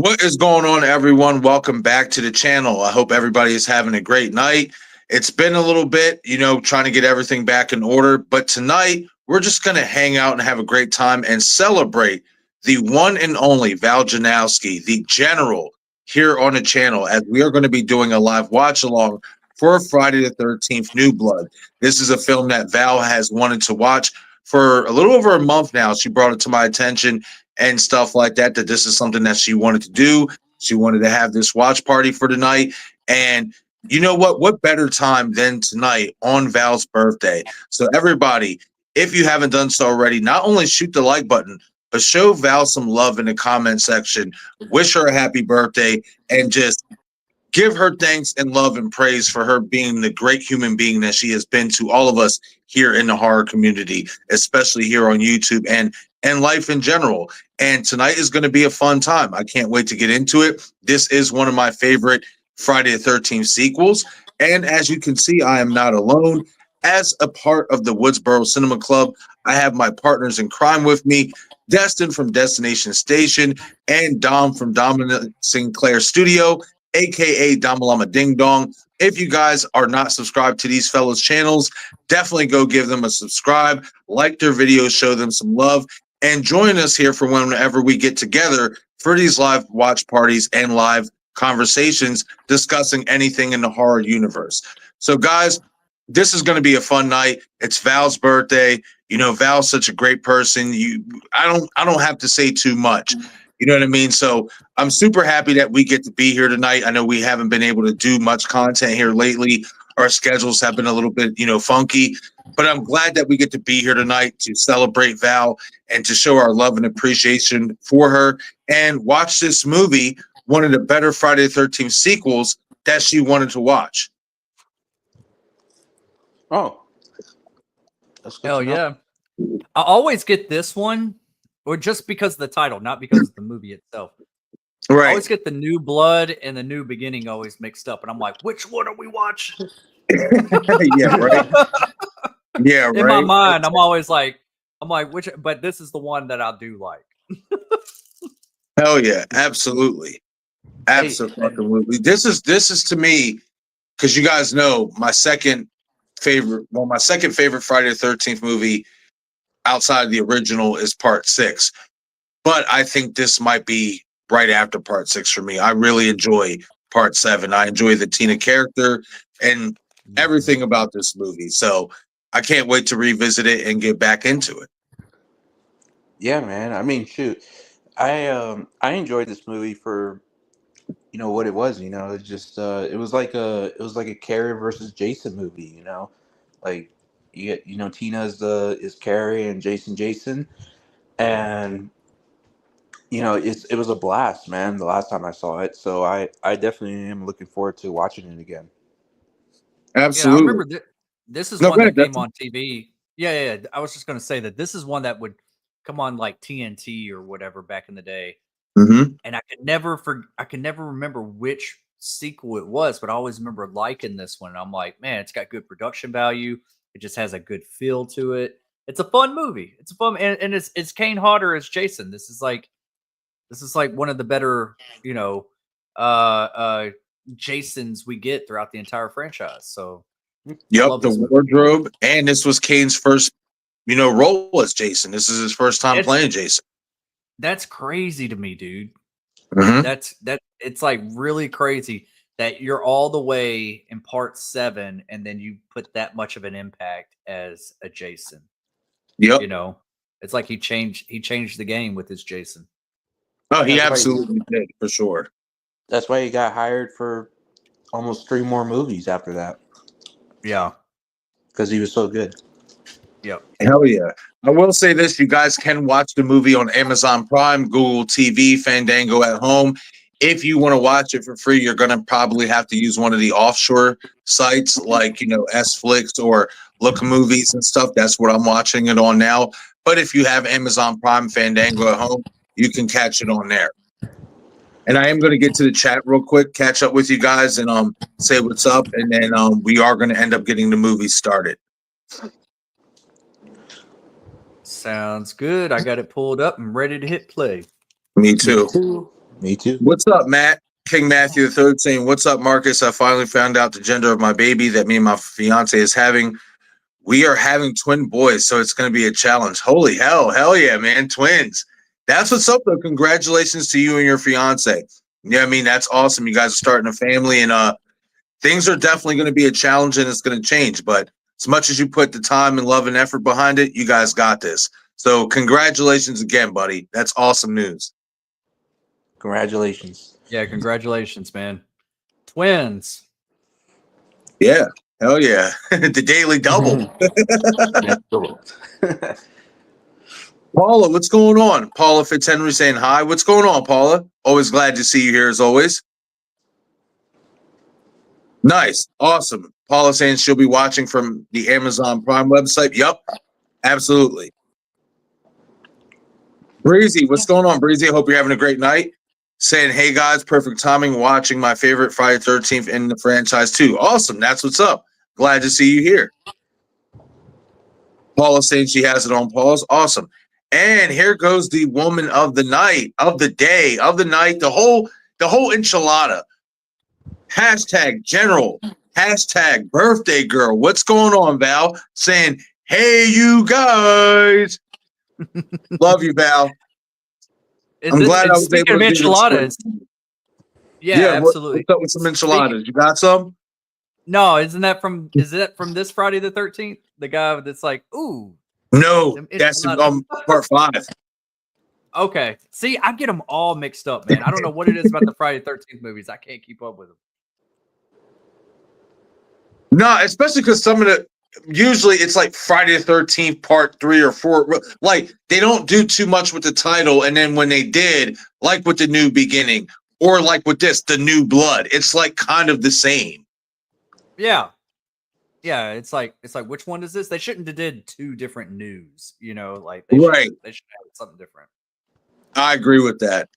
What is going on, everyone? Welcome back to the channel. I hope everybody is having a great night. It's been a little bit, trying to get everything back in order. But tonight, we're just going to hang out and have a great time and celebrate the one and only Val Janowskis, the general, here on the channel, as we are going to be doing a live watch along for Friday the 13th, New Blood. This is a film that Val has wanted to watch for a little over a month now. She brought it to my attention and stuff like that, that this is something that she wanted to do. She wanted to have this watch party for tonight. And you know what? What better time than tonight on Val's birthday? So everybody, if you haven't done so already, not only shoot the like button, but show Val some love in the comment section. Wish her a happy birthday and just give her thanks and love and praise for her being the great human being that she has been to all of us here in the horror community, especially here on YouTube and life in general. And tonight is going to be a fun time. I can't wait to get into it. This is one of my favorite Friday the 13th sequels. And as you can see, I am not alone. As a part of the Woodsboro Cinema Club, I have my partners in crime with me, Destin from Destination Station and Dom from Dominic Sinclair Studio, aka Damalama Ding Dong. If you guys are not subscribed to these fellows' channels, definitely go give them a subscribe, like their videos, show them some love, and join us here for whenever we get together for these live watch parties and live conversations discussing anything in the horror universe. So guys, this is going to be a fun night. It's Val's birthday. Val's such a great person. I don't have to say too much. You know what I mean? So I'm super happy that we get to be here tonight. I know we haven't been able to do much content here lately. Our schedules have been a little bit, funky, but I'm glad that we get to be here tonight to celebrate Val and to show our love and appreciation for her and watch this movie, one of the better Friday the 13th sequels that she wanted to watch. Oh, that's good. Hell yeah. I always get this one, or just because of the title, not because of the movie itself. Right. I always get the New Blood and the New Beginning always mixed up, and I'm like, which one are we watching? Yeah, right. Yeah, right. In my mind, I'm always like, which? But this is the one that I do like. Hell yeah, absolutely, absolutely. This is to me, because you guys know my second favorite Friday the 13th movie outside of the original is Part 6, but I think this might be right after Part 6 for me. I really enjoy Part 7. I enjoy the Tina character and everything about this movie. So I can't wait to revisit it and get back into it. Yeah, man. I mean, shoot, I enjoyed this movie for what it was. It's just it was like a Carrie versus Jason movie. Like Tina is Carrie and Jason, and it was a blast, man. The last time I saw it, so I definitely am looking forward to watching it again. Absolutely. Yeah, I remember this is one that came on TV. Yeah. I was just going to say that this is one that would come on like TNT or whatever back in the day. Mm-hmm. And I could never remember which sequel it was, but I always remember liking this one. And I'm like, man, it's got good production value. It just has a good feel to it. It's a fun movie. It's a fun, and it's Kane Hodder as Jason. This is like one of the better, Jasons we get throughout the entire franchise. So yep, the wardrobe, and this was Kane's first, role as Jason. This is his first time playing Jason. That's crazy to me, dude. Mm-hmm. It's like really crazy that you're all the way in Part 7 and then you put that much of an impact as a Jason. Yep. It's like he changed the game with his Jason. Oh, he absolutely did, for sure. That's why he got hired for almost 3 more movies after that. Yeah. Because he was so good. Yep. Hell yeah. I will say this, you guys can watch the movie on Amazon Prime, Google TV, Fandango at home. If you want to watch it for free, you're going to probably have to use one of the offshore sites like, S-Flix or Look Movies and stuff. That's what I'm watching it on now. But if you have Amazon Prime, Fandango at home, you can catch it on there. And I am going to get to the chat real quick, catch up with you guys and say what's up. And then we are going to end up getting the movie started. Sounds good. I got it pulled up and ready to hit play. Me too. Me too. What's up, Matt? King Matthew III saying, "What's up, Marcus? I finally found out the gender of my baby that me and my fiance is having. We are having twin boys, so it's going to be a challenge. Holy hell yeah, man, twins! That's what's up, though. Congratulations to you and your fiance. Yeah, I mean that's awesome. You guys are starting a family, and things are definitely going to be a challenge, and it's going to change. But as much as you put the time and love and effort behind it, you guys got this. So congratulations again, buddy. That's awesome news. Congratulations. Yeah, congratulations, man. Twins. Yeah, hell yeah, the daily double." Paula, what's going on? Paula Fitzhenry saying hi. What's going on, Paula? Always glad to see you here as always. Nice. Awesome. Paula saying she'll be watching from the Amazon Prime website. Yep, absolutely. Breezy, what's going on, Breezy? I hope you're having a great night. Saying, hey guys, perfect timing, watching my favorite Friday 13th in the franchise too. Awesome. That's what's up. Glad to see you here. Paula saying she has it on pause. Awesome. And here goes the woman of the night, of the day, of the night, the whole enchilada. Hashtag general, hashtag birthday girl. What's going on, Val? Saying, hey, you guys. Love you, Val. I'm glad I was able to do enchiladas. Yeah, absolutely. What's up with some enchiladas? You got some? No, is that from this Friday the 13th? The guy that's like, ooh. No, that's part 5. Okay. See, I get them all mixed up, man. I don't know what it is about the Friday 13th movies. I can't keep up with them. No, especially because some of the usually it's like Friday the 13th part 3 or 4. Like they don't do too much with the title, and then when they did, like with the New Beginning or like with this, the New Blood, it's like kind of the same. Yeah. Yeah, it's like which one is this? They shouldn't have did 2 different news, like they should have something different. I agree with that.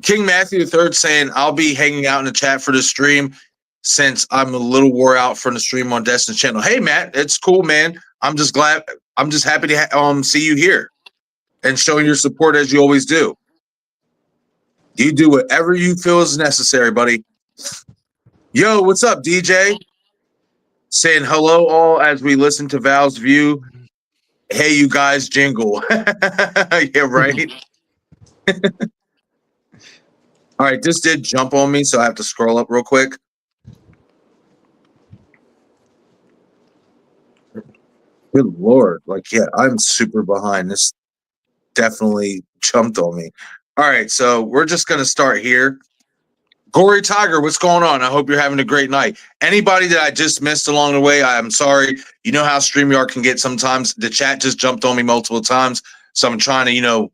King Matthew III saying, I'll be hanging out in the chat for the stream since I'm a little wore out from the stream on Destin's channel. Hey, Matt, it's cool, man. I'm just happy to see you here and showing your support as you always do. You do whatever you feel is necessary, buddy. Yo, what's up, DJ? Saying hello all as we listen to Val's view. Hey, you guys, jingle. Yeah, right. All right, this did jump on me, so I have to scroll up real quick. Good Lord. Like, yeah, I'm super behind. This definitely jumped on me. All right, so we're just going to start here. Gory Tiger, what's going on? I hope you're having a great night. Anybody that I just missed along the way, I'm sorry. You know how StreamYard can get sometimes. The chat just jumped on me multiple times, so I'm trying to,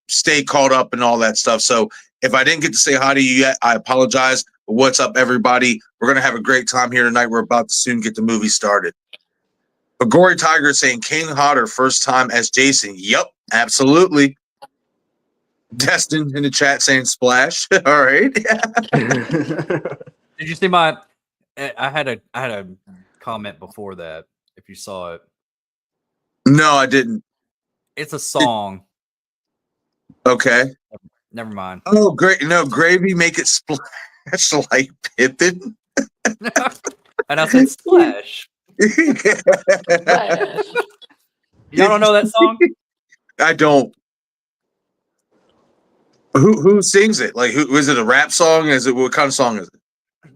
stay caught up and all that stuff. So if I didn't get to say hi to you yet, I apologize. But what's up, everybody? We're going to have a great time here tonight. We're about to soon get the movie started. But Gory Tiger saying King Hodder first time as Jason. Yep, absolutely. Destin in the chat saying splash. All right. Did you see my? I had a comment before that. If you saw it. No, I didn't. It's a song. Okay. Never mind. Oh, great. No, gravy make it splash like Pippin. And I said splash. Splash. Y'all don't know that song? I don't. Who sings it? Like, who is it? A rap song? Is it what kind of song is it?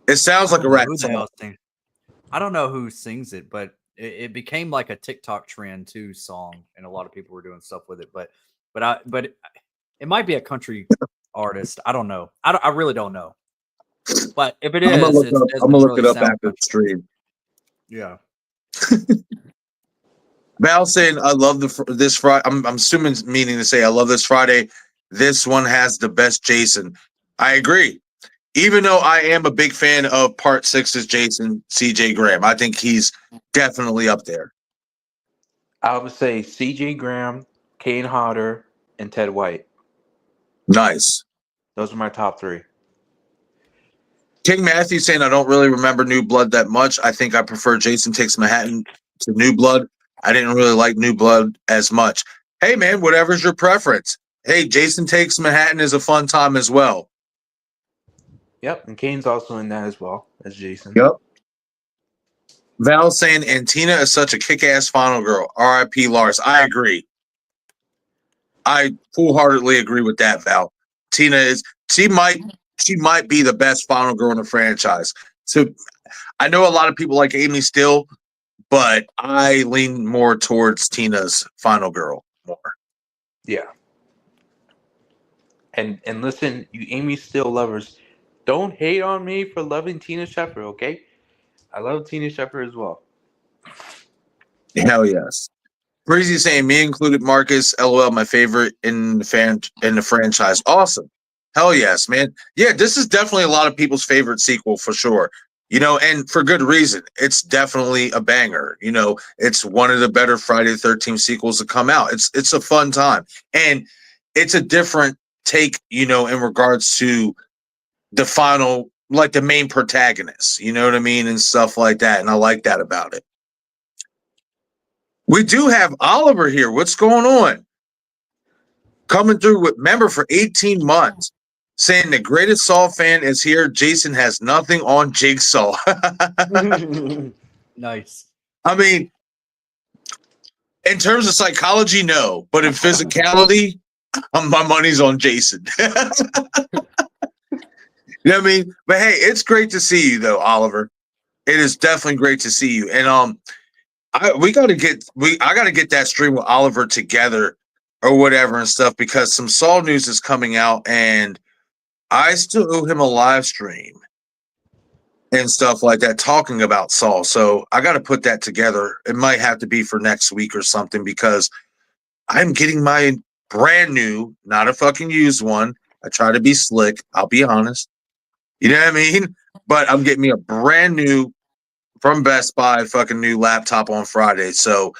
It sounds like a rap song. I don't know who sings it, but it became like a TikTok trend too song, and a lot of people were doing stuff with it. But it might be a country artist. I don't know. I really don't know. But if it is, I'm gonna look it up after the stream. Yeah. Val saying, I love this Friday. I'm assuming meaning to say, I love this Friday. This one has the best Jason. I agree. Even though I am a big fan of Part 6's Jason, CJ Graham. I think he's definitely up there. I would say CJ Graham, Kane Hodder, and Ted White. Nice. Those are my top 3. King Matthew saying, I don't really remember New Blood that much. I think I prefer Jason Takes Manhattan to New Blood. I didn't really like New Blood as much. Hey, man, whatever's your preference. hey, Jason Takes Manhattan is a fun time as well. Yep, and Kane's also in that as well as Jason. Yep. Val saying, and Tina is such a kick-ass final girl. R.I.P. Lars. I agree. I full-heartedly agree with that, Val. Tina is she might be the best final girl in the franchise. So I know a lot of people like Amy still, but I lean more towards Tina's final girl more. Yeah. And listen, you Amy Steele lovers, don't hate on me for loving Tina Shepard, okay? I love Tina Shepard as well. Hell yes. Breezy saying me included Marcus, LOL, my favorite in the franchise. Awesome. Hell yes, man. Yeah, this is definitely a lot of people's favorite sequel for sure. You know, and for good reason. It's definitely a banger. You know, it's one of the better Friday the 13th sequels to come out. It's a fun time. And it's a different take, you know, in regards to the final, like the main protagonist, you know what I mean? And stuff like that. And I like that about it. We do have Oliver here. What's going on? Coming through with member for 18 months, saying the greatest Saw fan is here. Jason has nothing on Jigsaw. Nice. I mean, in terms of psychology, no, but in physicality, my money's on Jason. You know what I mean? But hey, it's great to see you though, Oliver. It is definitely great to see you. And I gotta get that stream with Oliver together or whatever and stuff because some Saul news is coming out and I still owe him a live stream and stuff like that talking about Saul. So I got to put that together. It might have to be for next week or something because I'm getting my brand new, not a fucking used one. I try to be slick. I'll be honest. You know what I mean? But I'm getting me a brand new from Best Buy fucking new laptop on Friday. So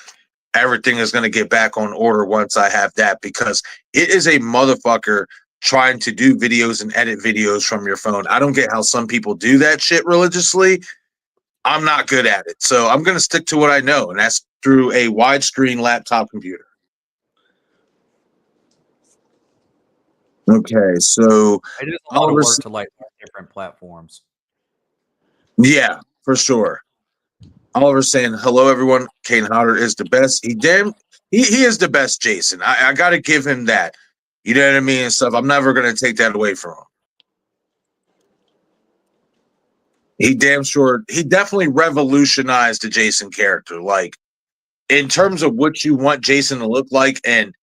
everything is going to get back on order once I have that because it is a motherfucker trying to do videos and edit videos from your phone. I don't get how some people do that shit religiously. I'm not good at it. So I'm going to stick to what I know, and that's through a widescreen laptop computer. Okay, so It is a lot of work to like different platforms. Yeah, for sure. Oliver saying, hello, everyone. Kane Hodder is the best. He is the best, Jason. I got to give him that. You know what I mean? And stuff. I'm never going to take that away from him. He definitely revolutionized the Jason character. Like, in terms of what you want Jason to look like and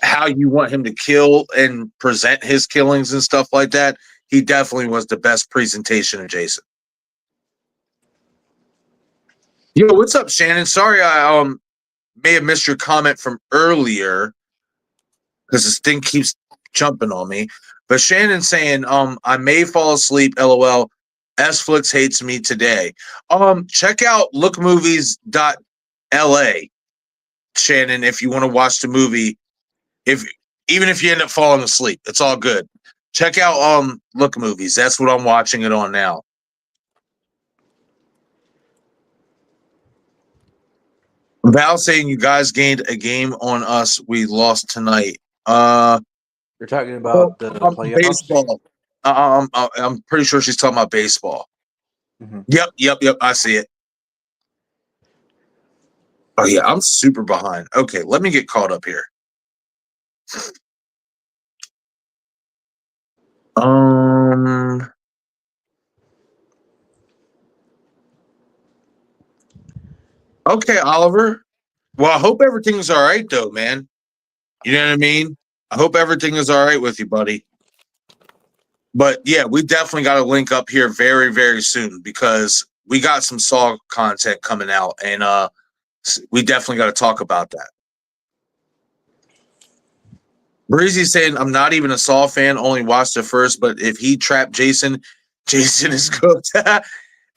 how you want him to kill and present his killings and stuff like that, he definitely was the best presentation of Jason. Yo, what's up, Shannon? Sorry, I may have missed your comment from earlier because this thing keeps jumping on me. But Shannon saying, I may fall asleep, LOL. S-Flix hates me today. Check out lookmovies.la, Shannon, if you want to watch the movie. Even if you end up falling asleep, it's all good. Check out Look Movies. That's what I'm watching it on now. Val saying you guys gained a game on us. We lost tonight. You're talking about the playoffs? Baseball. I'm pretty sure she's talking about baseball. Mm-hmm. Yep. I see it. Oh yeah, I'm super behind. Okay, let me get caught up here. Okay, Oliver. Well, I hope everything's all right, though, man. You know what I mean? I hope everything is all right with you, buddy. But yeah, we definitely got to link up here very, very soon because we got some Saw content coming out, and we definitely got to talk about that. Breezy saying, I'm not even a Saw fan, only watched it first, but if he trapped Jason, Jason is cooked.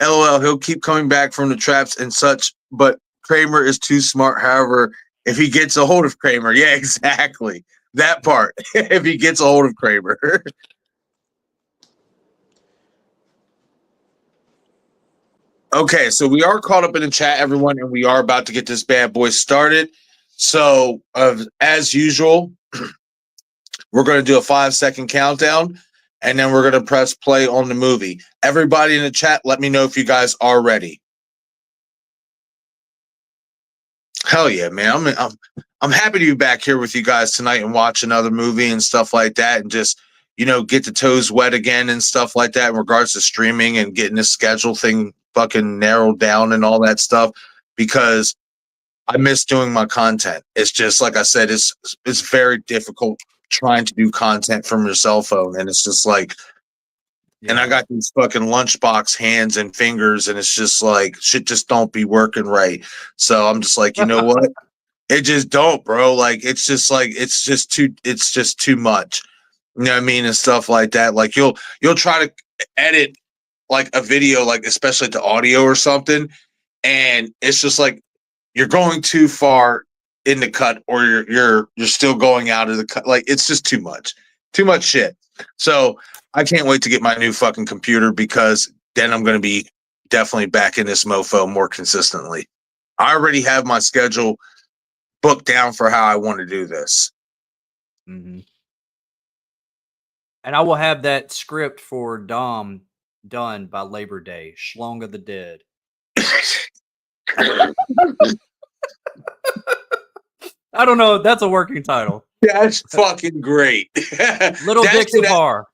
LOL, he'll keep coming back from the traps and such, but Kramer is too smart. However, if he gets a hold of Kramer, yeah, exactly. That part. If he gets a hold of Kramer. Okay, so we are caught up in the chat, everyone, and we are about to get this bad boy started. So, as usual, We're going to do a 5-second countdown, and then we're going to press play on the movie. Everybody in the chat, let me know if you guys are ready. Hell yeah, man. I'm happy to be back here with you guys tonight and watch another movie and stuff like that, and just, you know, get the toes wet again and stuff like that in regards to streaming and getting this schedule thing fucking narrowed down and all that stuff, because I miss doing my content. It's just like I said, it's very difficult trying to do content from your cell phone, and it's just like, and I got these fucking lunchbox hands and fingers, and it's just like shit just don't be working right. So I'm just like, you know what? It just don't, bro. Like it's just too much. You know what I mean? And stuff like that. Like you'll try to edit like a video, like especially the audio or something, and it's just like you're going too far in the cut, or you're still going out of the cut. Like it's just too much shit. So I can't wait to get my new fucking computer, because then I'm going to be definitely back in this mofo more consistently. I already have my schedule booked down for how I want to do this. Mm-hmm. And I will have that script for Dom done by Labor Day. Schlong of the Dead. I don't know. That's a working title. That's fucking great. Little Dick Safar.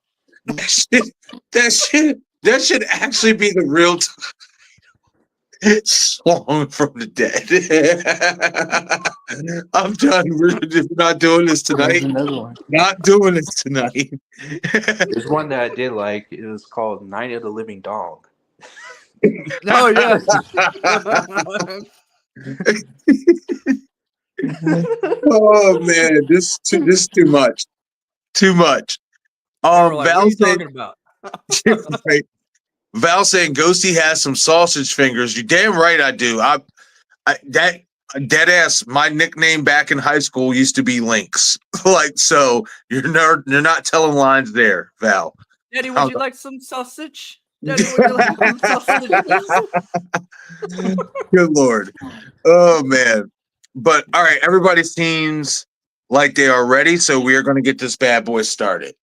That should actually be the real song from the dead. I'm done. We're not doing this tonight. There's another one. Not doing this tonight. There's one that I did like. It was called Night of the Living Dog. Oh, yes. Oh man, this is too much. Too much. Like, Val what are you said, talking about? right. Val saying Ghosty has some sausage fingers. You damn right I do. I that dead ass. My nickname back in high school used to be Lynx. Like, so you're not telling lines there, Val. Daddy, would you like some sausage? Daddy, would you like some sausage? Good Lord. Oh man. But all right, everybody seems like they are ready, so we are going to get this bad boy started.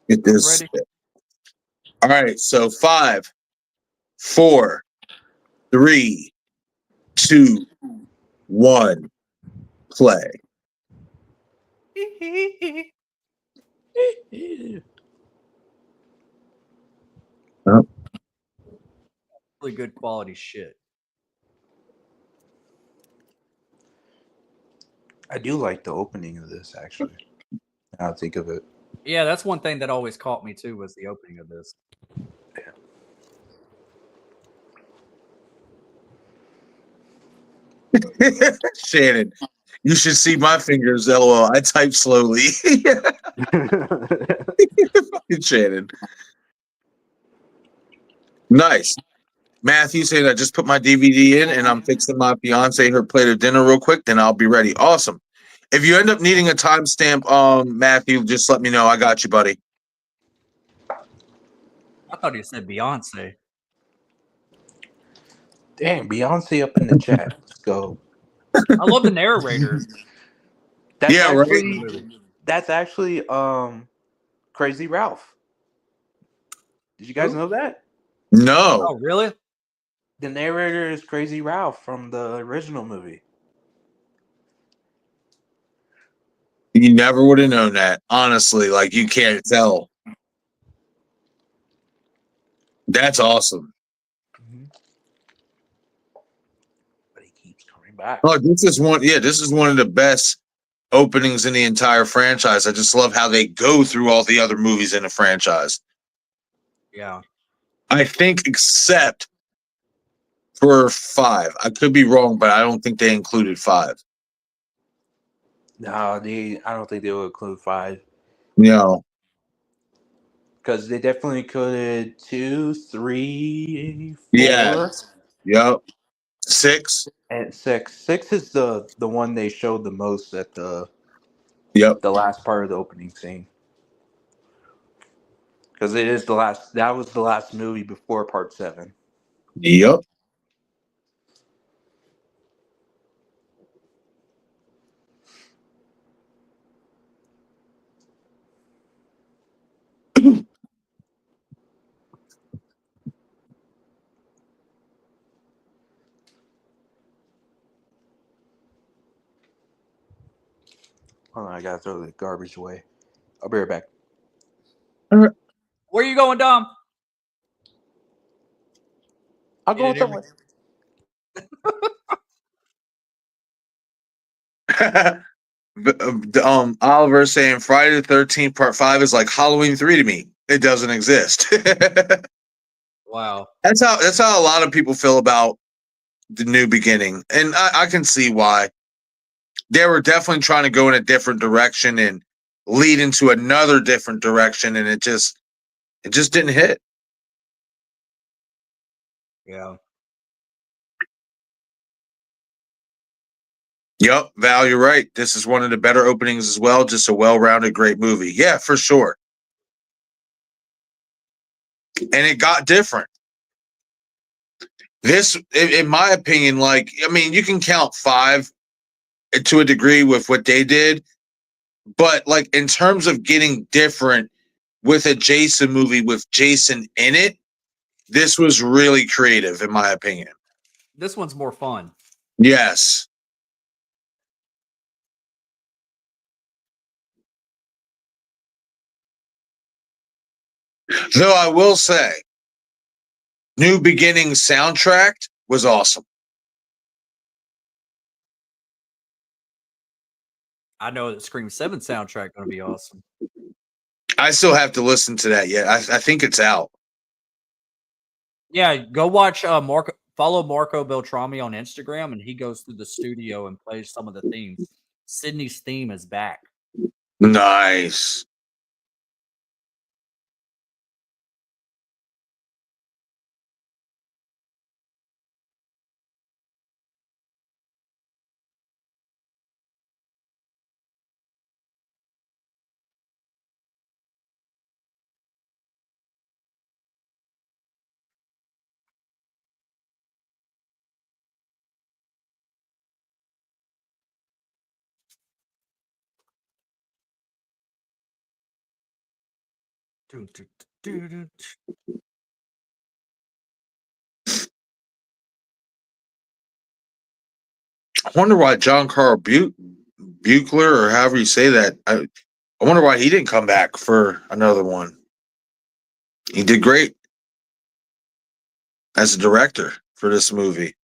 Get this. Ready? All right, so 5, 4, 3, 2, 1, play. Oh. Really good quality shit. I do like the opening of this, actually. Now I think of it. Yeah, that's one thing that always caught me too, was the opening of this. Shannon, you should see my fingers, LOL. I type slowly. Fucking Shannon. Nice. Matthew saying I just put my DVD in and I'm fixing my fiance her plate of dinner real quick, then I'll be ready. Awesome. If you end up needing a timestamp, Matthew, just let me know. I got you, buddy. I thought you said Beyonce. Damn, Beyonce up in the chat. Let's go. I love the narrator. That's Yeah, right. actually, that's actually Crazy Ralph. Did you guys know that? No. Oh, really? The narrator is Crazy Ralph from the original movie. You never would have known that. Honestly, like you can't tell. That's awesome. But he keeps coming back. Oh, this is one of the best openings in the entire franchise. I just love how they go through all the other movies in the franchise. Yeah. I think except for 5. I could be wrong, but I don't think they included 5. No, I don't think they will include 5. No. Because they definitely included 2, 3, 4. Yeah. Yep. 6. And 6. 6 is the one they showed the most at the last part of the opening scene. Because it is that was the last movie before part 7. Yep. Hold on, I gotta throw the garbage away. I'll be right back. Where you going, Dom? I'll go Can you with hear me? Oliver saying Friday the 13th Part 5 is like Halloween 3 to me. It doesn't exist. Wow. That's how a lot of people feel about the New Beginning, and I can see why. They were definitely trying to go in a different direction and lead into another different direction, and it just didn't hit. Yeah. Yep, Val, you're right. This is one of the better openings as well. Just a well-rounded, great movie. Yeah, for sure. And it got different. This, in my opinion, like, I mean, you can count 5 to a degree with what they did, but like in terms of getting different with a Jason movie with Jason in it, this was really creative, in my opinion. This one's more fun. Yes. Though I will say, New Beginning soundtrack was awesome. I know the Scream 7 soundtrack going to be awesome. I still have to listen to that yet. I think it's out. Yeah, go watch Marco. Follow Marco Beltrami on Instagram, and he goes through the studio and plays some of the themes. Sydney's theme is back. Nice. I wonder why John Carl Buechler, or however you say that, I wonder why he didn't come back for another one. He did great as a director for this movie.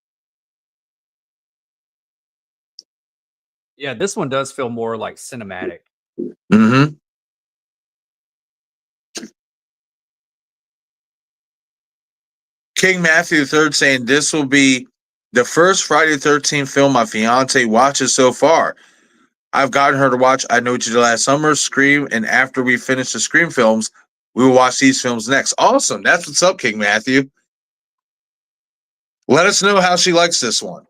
Yeah, this one does feel more like cinematic. Mm-hmm. King Matthew III saying this will be the first Friday the 13th film my fiance watches so far. I've gotten her to watch I Know What You Did Last Summer, Scream, and after we finish the Scream films, we will watch these films next. Awesome. That's what's up, King Matthew. Let us know how she likes this one.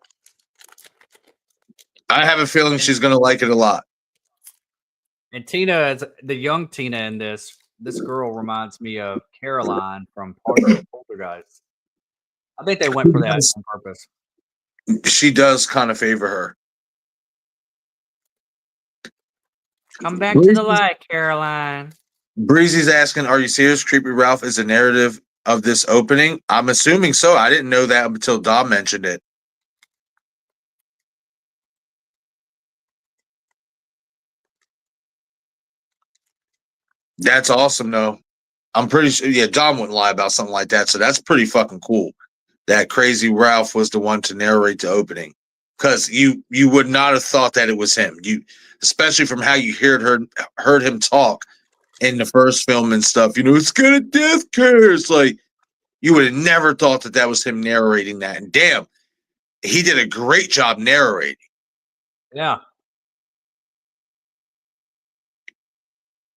I have a feeling she's going to like it a lot. And Tina is the young Tina in this. This girl reminds me of Caroline from Poltergeist. I think they went for that on purpose. She does kind of favor her. Come back to the light, Caroline. Breezy's asking, are you serious? Creepy Ralph is a narrative of this opening? I'm assuming so. I didn't know that until Dom mentioned it. That's awesome, though. I'm pretty sure, yeah, Dom wouldn't lie about something like that. So that's pretty fucking cool. That Crazy Ralph was the one to narrate the opening. Because you would not have thought that it was him. You, especially from how you heard him talk in the first film and stuff. You know, it's got a death curse. Like, you would have never thought that that was him narrating that. And damn, he did a great job narrating. Yeah.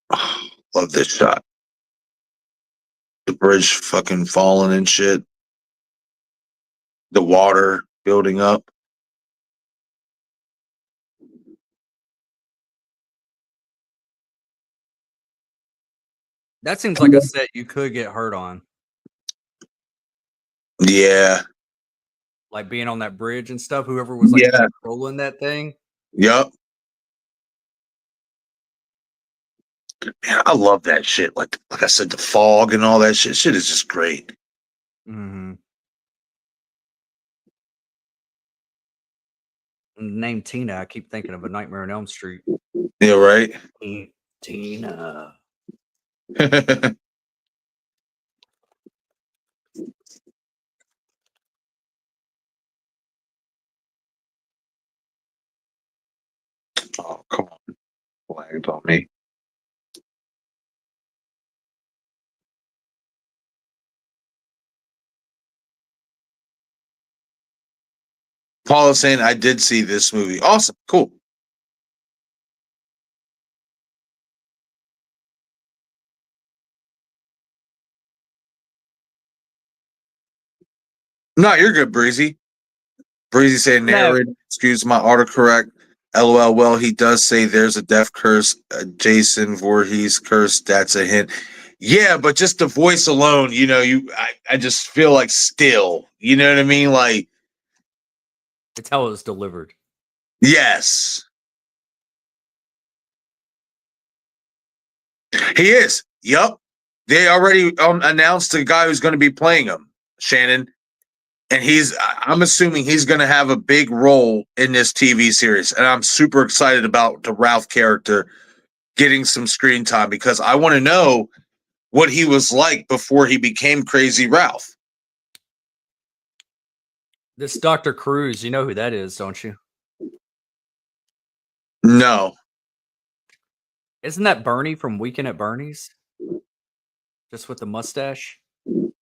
Oh, love this shot. The bridge fucking falling and shit. The water building up. That seems like a set you could get hurt on. Yeah. Like being on that bridge and stuff. Whoever was like controlling that thing. Yep. Man, I love that shit. Like I said, the fog and all that shit. Shit is just great. Mm-hmm. Name Tina. I keep thinking of A Nightmare on Elm Street. Yeah, right. Tina. Oh, come on. Lagged on me. Paul is saying I did see this movie. Awesome. Cool. No, you're good, Breezy. Breezy saying No. narrated. Excuse my autocorrect. LOL. Well, he does say there's a death curse. Jason Voorhees curse. That's a hint. Yeah, but just the voice alone, I just feel like still, you know what I mean? Like, It's how it was delivered. yes, he is. Yup. They already announced the guy who's going to be playing him, Shannon. And I'm assuming he's going to have a big role in this TV series. And I'm super excited about the Ralph character getting some screen time because I want to know what he was like before he became Crazy Ralph. This Dr. Cruz, you know who that is, don't you? No, Isn't that Bernie from Weekend at Bernie's? Just with the mustache?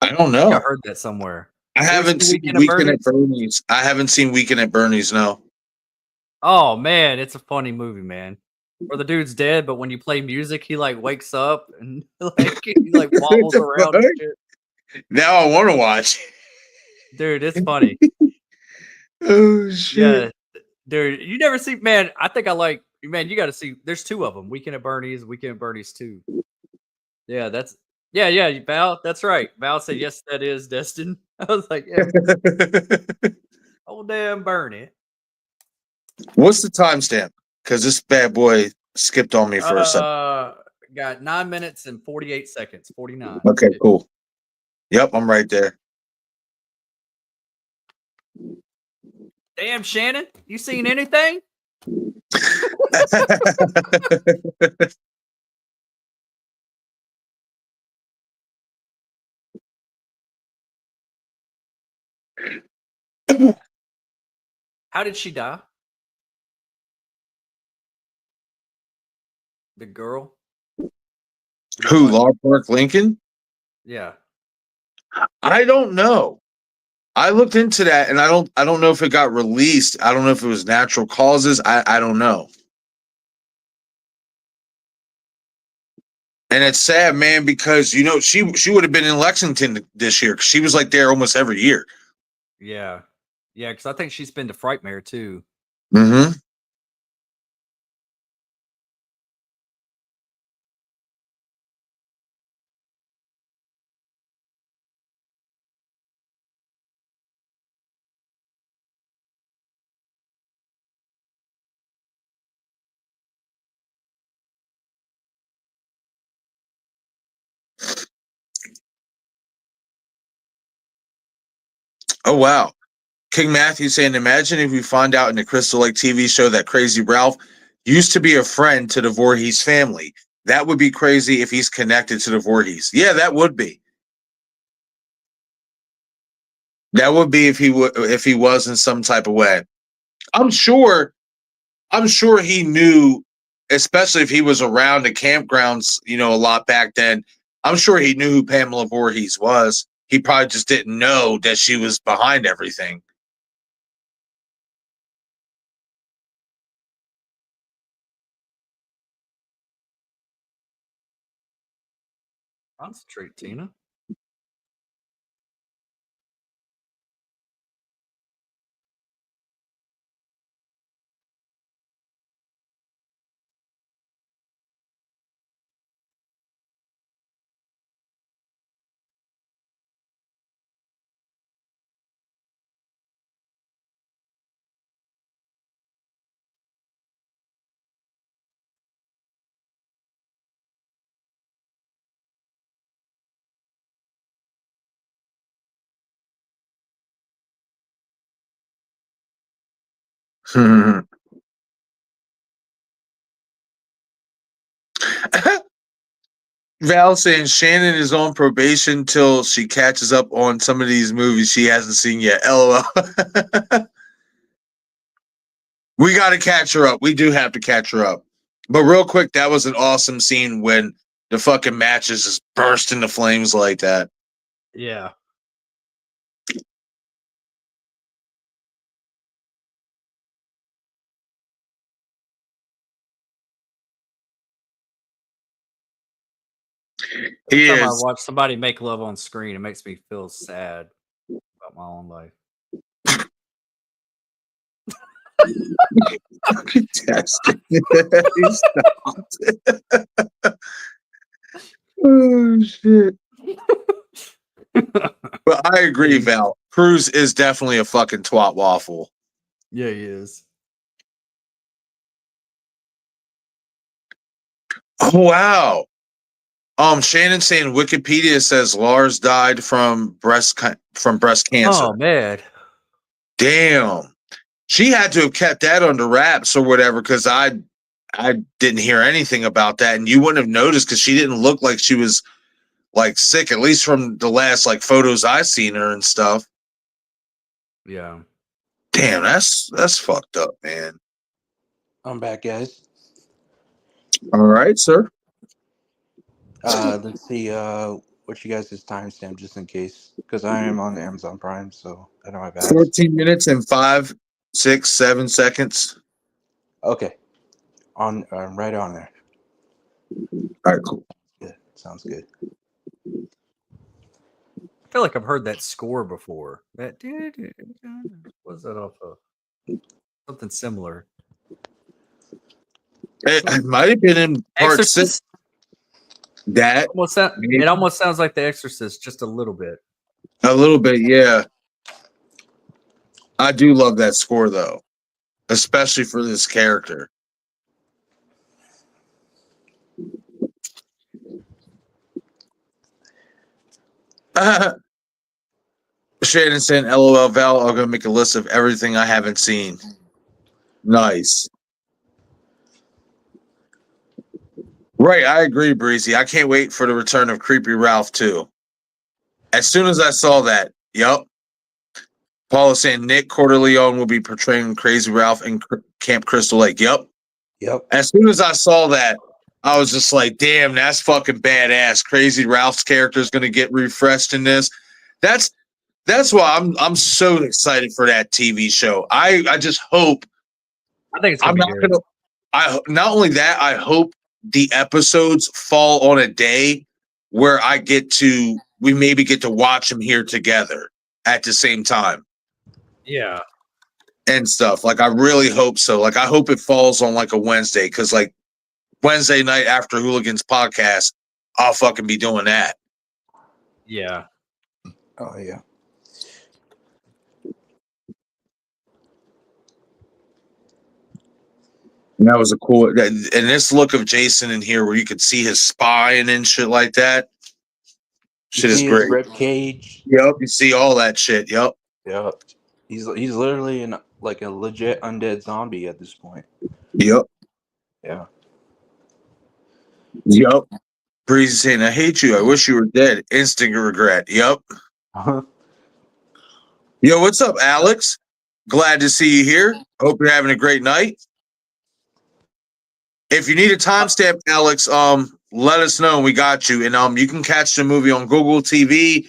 I don't I think I know. heard that somewhere. I You ever haven't seen seen Weekend at Weekend at Bernie's? Bernie's. I haven't seen Weekend at Bernie's. No. Oh man, it's a funny movie, man. Where the dude's dead, but when you play music, he like wakes up and he like What wobbles the around and fuck? shit. Now I want to watch. Dude, it's funny. Oh shit! Yeah, dude, you never see, man. I think I like, man. You got to see. There's two of them. Weekend at Bernie's, Weekend at Bernie's 2. Yeah, yeah. Val, that's right. Val said yes. That is Destin. I was like, yeah, oh damn, Bernie. What's the timestamp? Because this bad boy skipped on me for a second. Got 9 minutes and 48 seconds. 49. Okay, cool. Yep, I'm right there. Damn, Shannon, you seen anything? How did she die? The girl? Who? Law Park Lincoln? Yeah. I don't know. I looked into that, and I don't know if it got released. I don't know if it was natural causes. I don't know. And it's sad, man, because she would have been in Lexington this year. 'Cause she was like there almost every year. Yeah. Yeah, because I think she's been to Frightmare too. Mm-hmm. Oh wow. King Matthew saying, imagine if we find out in the Crystal Lake TV show that Crazy Ralph used to be a friend to the Voorhees family. That would be crazy if he's connected to the Voorhees. Yeah, that would be. That would be if he was in some type of way. I'm sure I'm sure he knew, especially if he was around the campgrounds, a lot back then. I'm sure he knew who Pamela Voorhees was. He probably just didn't know that she was behind everything. Concentrate, Tina. Val saying Shannon is on probation till she catches up on some of these movies she hasn't seen yet. LOL. We got to catch her up. We do have to catch her up. But real quick, that was an awesome scene when the fucking matches just burst into flames like that. Yeah. He Every time I is. watch somebody make love on screen, it makes me feel sad about my own life. Fucking testing. He stopped. Oh shit. But I agree, Val. Cruz is definitely a fucking twat waffle. Yeah, he is. Oh wow. Shannon saying Wikipedia says Lars died from breast cancer. Oh man. Damn. She had to have kept that under wraps or whatever, because I didn't hear anything about that, and you wouldn't have noticed because she didn't look like she was like sick, at least from the last like photos I seen her and stuff. Yeah. Damn, that's fucked up, man. I'm back, guys. All right, sir. Let's see. What you guys' timestamp just in case, because I am on Amazon Prime, so I know I've asked. 14 minutes and 5, 6, 7 seconds. Okay, on right on there. All right, cool. Good. Sounds good. I feel like I've heard that score before. That what's that off of? Something similar. It might have been in part 6. Exorcist. That It almost sounds like The Exorcist, just a little bit. a little bit, yeah. I do love that score though, especially for this character. Shannon saying, "LOL, Val. I'm gonna make a list of everything I haven't seen." Nice. Right, I agree, Breezy. I can't wait for the return of Creepy Ralph too. As soon as I saw that, yep. Paul is saying Nick Corderleone will be portraying Crazy Ralph in Camp Crystal Lake. Yep. Yep. As soon as I saw that, I was just like, damn, that's fucking badass. Crazy Ralph's character is going to get refreshed in this. That's why I'm so excited for that TV show. I just hope I think it's I'm gonna not be good. gonna. Not only that, I hope the episodes fall on a day where we maybe get to watch them here together at the same time Yeah. and stuff. Like I really hope so. Like I hope it falls on like a Wednesday, because like Wednesday night after Hooligans podcast, I'll fucking be doing that. Yeah. Oh yeah. And that was a cool. And this look of Jason in here, where you could see his spine and shit like that. Shit is great. Rib cage. Yep, you see all that shit. Yep. Yep. He's literally like a legit undead zombie at this point. Yep. Yeah. Yep. Breezy saying, "I hate you. I wish you were dead." Instant regret. Yep. Yo, what's up, Alex? Glad to see you here. Hope you're having a great night. If you need a timestamp, Alex, let us know. We got you. And you can catch the movie on Google TV,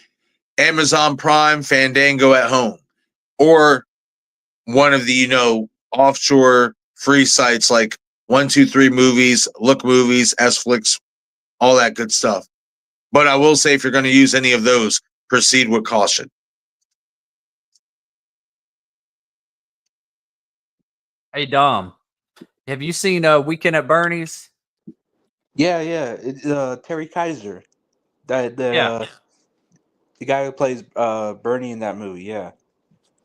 Amazon Prime, Fandango at home, or one of the offshore free sites like 123 Movies, Look Movies, S-Flix, all that good stuff. But I will say, if you're going to use any of those, proceed with caution. Hey Dom, have you seen Weekend at Bernie's? Yeah. It's Terry Kaiser, the guy who plays Bernie in that movie. Yeah.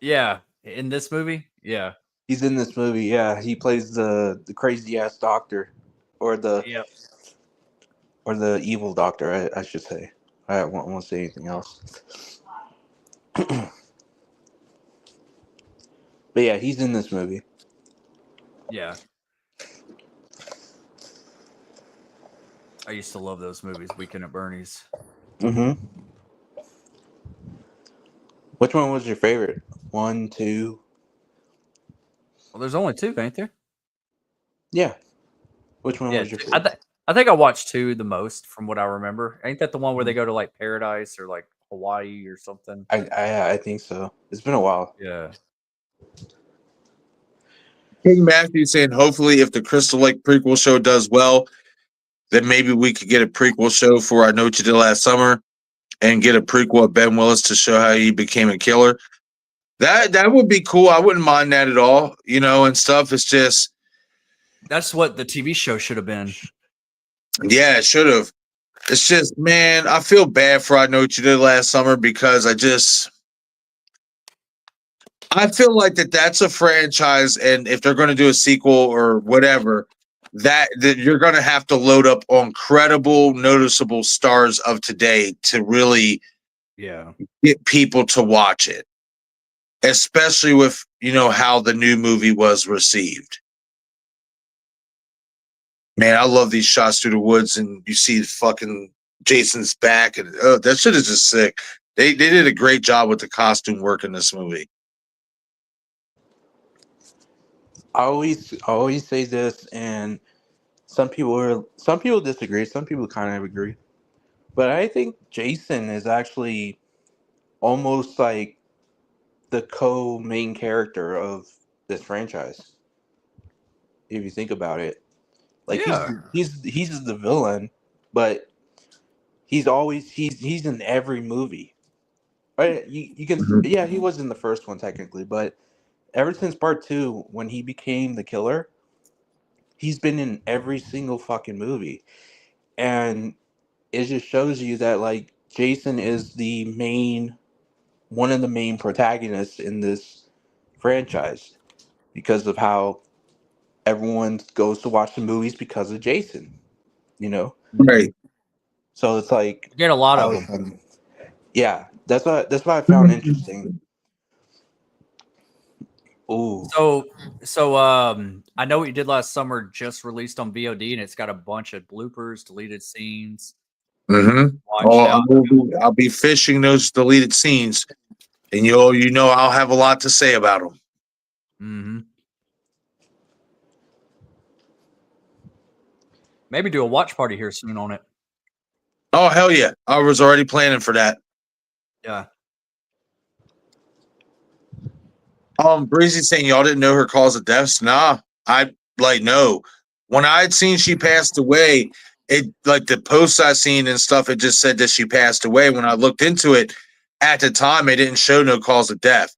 Yeah. In this movie? Yeah. He's in this movie. Yeah, he plays the crazy ass doctor, or the evil doctor. I should say. I won't say anything else. But yeah, he's in this movie. Yeah. I used to love those movies. Weekend at Bernie's. Mm-hmm. Which one was your favorite? 1, 2? Well, there's only two, ain't there? Yeah. Which one Yeah, was your two. favorite? I think I watched two the most from what I remember. Ain't that the one where they go to like paradise or like Hawaii or something? I think so. It's been a while. Yeah. King Matthew saying, hopefully, if the Crystal Lake prequel show does well, then maybe we could get a prequel show for I Know What You Did Last Summer and get a prequel of Ben Willis to show how he became a killer. That would be cool. I wouldn't mind that at all, and stuff. It's just, That's what the TV show should have been. yeah, it should have. It's just, man, I feel bad for I Know What You Did Last Summer because I feel like that's a franchise, and if they're going to do a sequel or whatever, that you're going to have to load up on credible, noticeable stars of today to really get people to watch it, especially with how the new movie was received. Man, I love these shots through the woods, and you see fucking Jason's back, and that shit is just sick. They did a great job with the costume work in this movie. I always say this, and some people disagree, some people kind of agree, but I think Jason is actually almost like the co-main character of this franchise. If you think about it, like Yeah. he's the villain, but he's in every movie. Right? You can yeah, he was in the first one technically, but ever since part 2 when he became the killer, he's been in every single fucking movie. And it just shows you that like Jason is one of the main protagonists in this franchise because of how everyone goes to watch the movies because of Jason, you know? Right. So it's like You get a lot I of was, them. yeah, that's what I found interesting. Ooh, So I Know What You Did Last Summer just released on VOD, and it's got a bunch of bloopers, deleted scenes. Mm-hmm. Watch out. I'll be fishing those deleted scenes, and I'll have a lot to say about them. Mm-hmm. Maybe do a watch party here soon on it. Oh hell yeah! I was already planning for that. Yeah. Breezy saying y'all didn't know her cause of deaths. Nah, I no. When I had seen she passed away, it like the posts I seen and stuff, it just said that she passed away. When I looked into it, at the time, it didn't show no cause of death.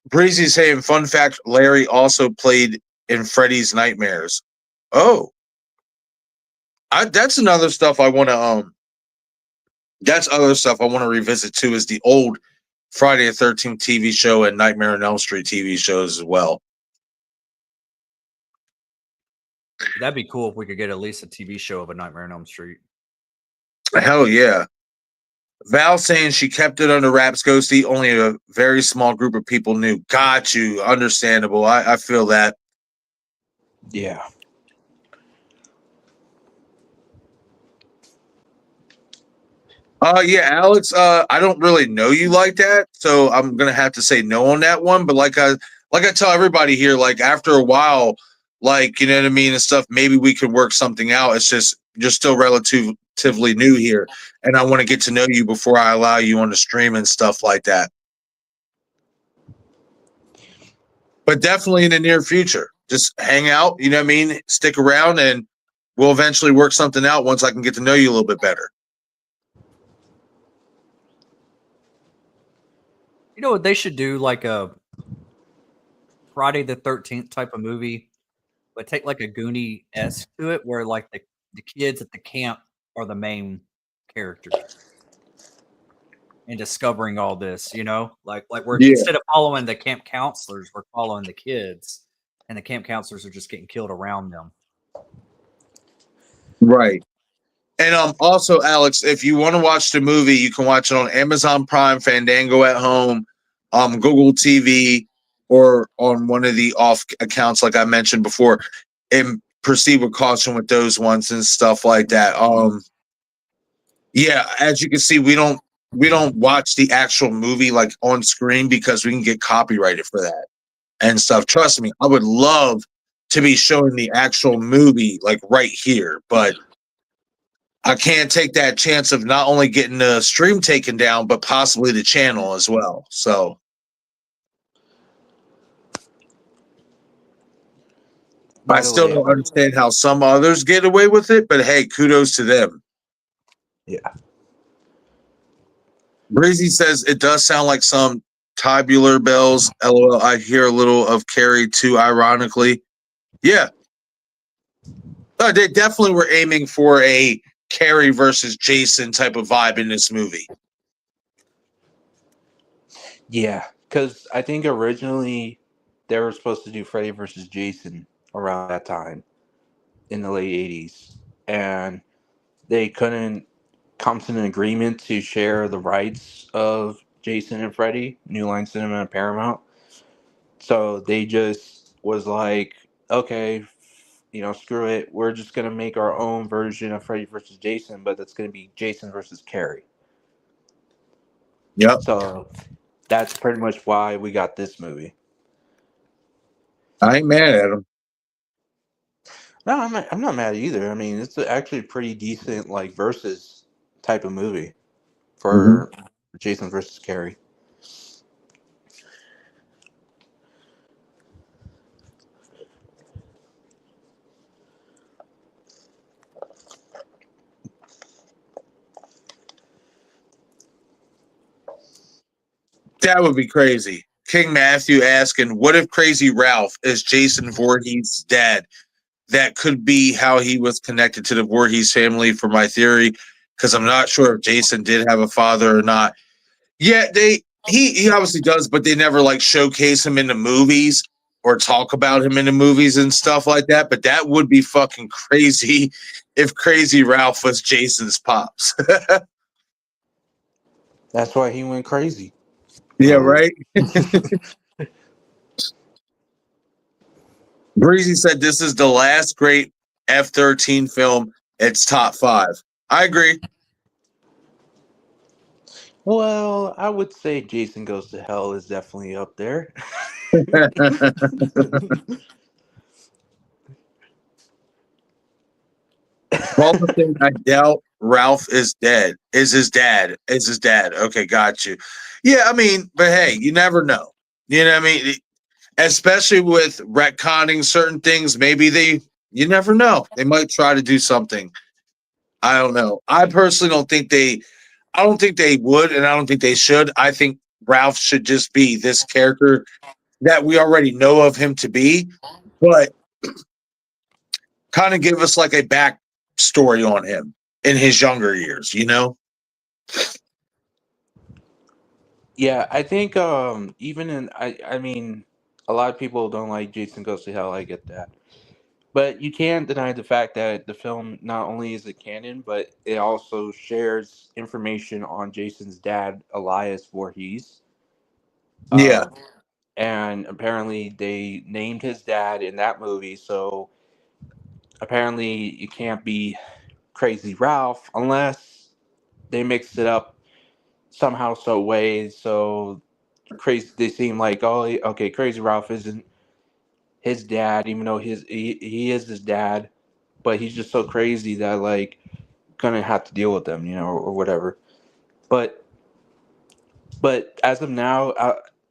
Breezy saying, fun fact: Larry also played in Freddy's Nightmares. Oh, that's another stuff I want to That's other stuff I want to revisit too. Is the old Friday the 13th TV show and Nightmare on Elm Street TV shows as well. That'd be cool if we could get at least a TV show of a Nightmare on Elm Street. Hell yeah. Val saying she kept it under wraps, Ghosty. Only a very small group of people knew. Got you. Understandable. I feel that. yeah. Yeah, Alex. I don't really know you like that, so I'm gonna have to say no on that one. But like I tell everybody here, like after a while, like you know what I mean and stuff, maybe we can work something out. It's just you're still relatively new here, and I want to get to know you before I allow you on the stream and stuff like that. But definitely in the near future, just hang out. You know what I mean? Stick around, and we'll eventually work something out once I can get to know you a little bit better. You know what? They should do like a Friday the 13th type of movie, but take like a Goonie-esque to it where like the kids at the camp are the main characters and discovering all this, like we're instead of following the camp counselors, we're following the kids, and the camp counselors are just getting killed around them. Right. And also, Alex, if you want to watch the movie, you can watch it on Amazon Prime, Fandango at home, Google TV or on one of the off accounts, like I mentioned before, and proceed with caution with those ones and stuff like that. Yeah, as you can see, we don't watch the actual movie like on screen because we can get copyrighted for that and stuff. Trust me, I would love to be showing the actual movie like right here, but I can't take that chance of not only getting the stream taken down, but possibly the channel as well. So By I the still way, don't understand how some others get away with it, but hey, kudos to them. yeah. Breezy says it does sound like some tubular bells. LOL. I hear a little of Carrie too, ironically. Yeah. They definitely were aiming for a Carrie versus Jason type of vibe in this movie. Yeah, because I think originally they were supposed to do Freddy versus Jason around that time in the late 80s. And they couldn't come to an agreement to share the rights of Jason and Freddy, New Line Cinema and Paramount. So they just was like, okay, screw it. We're just going to make our own version of Freddy versus Jason, but that's going to be Jason versus Carrie. Yep. So that's pretty much why we got this movie. I ain't mad at him. No, I'm not mad either. I mean, it's actually a pretty decent like versus type of movie for Jason versus Carrie. That would be crazy. King Matthew asking, what if Crazy Ralph is Jason Voorhees' dad? That could be how he was connected to the Voorhees family for my theory, because I'm not sure if Jason did have a father or not. Yeah, he obviously does, but they never like showcase him in the movies or talk about him in the movies and stuff like that. But that would be fucking crazy if Crazy Ralph was Jason's pops. That's why he went crazy. Yeah, right. Breezy said this is the last great F-13 film. It's top 5. I agree. Well, I would say Jason Goes to Hell is definitely up there. Walter thing, I doubt Ralph is dead. Is his dad? Is his dad? Okay, got you. Yeah, I mean, but hey, you never know. You know what I mean? Especially with retconning certain things, you never know. They might try to do something. I don't know. I personally I don't think they would, and I don't think they should. I think Ralph should just be this character that we already know of him to be, but kind of give us like a back story on him in his younger years, you know? Yeah, I think even in I mean a lot of people don't like Jason Goes to Hell, I get that. But you can't deny the fact that the film not only is it canon, but it also shares information on Jason's dad, Elias Voorhees. Yeah. Um, and apparently they named his dad in that movie, so apparently it can't be Crazy Ralph unless they mixed it up somehow, so way so crazy. They seem like, oh, okay, Crazy Ralph isn't his dad, even though he is his dad, but he's just so crazy that like gonna have to deal with them, or whatever. But as of now,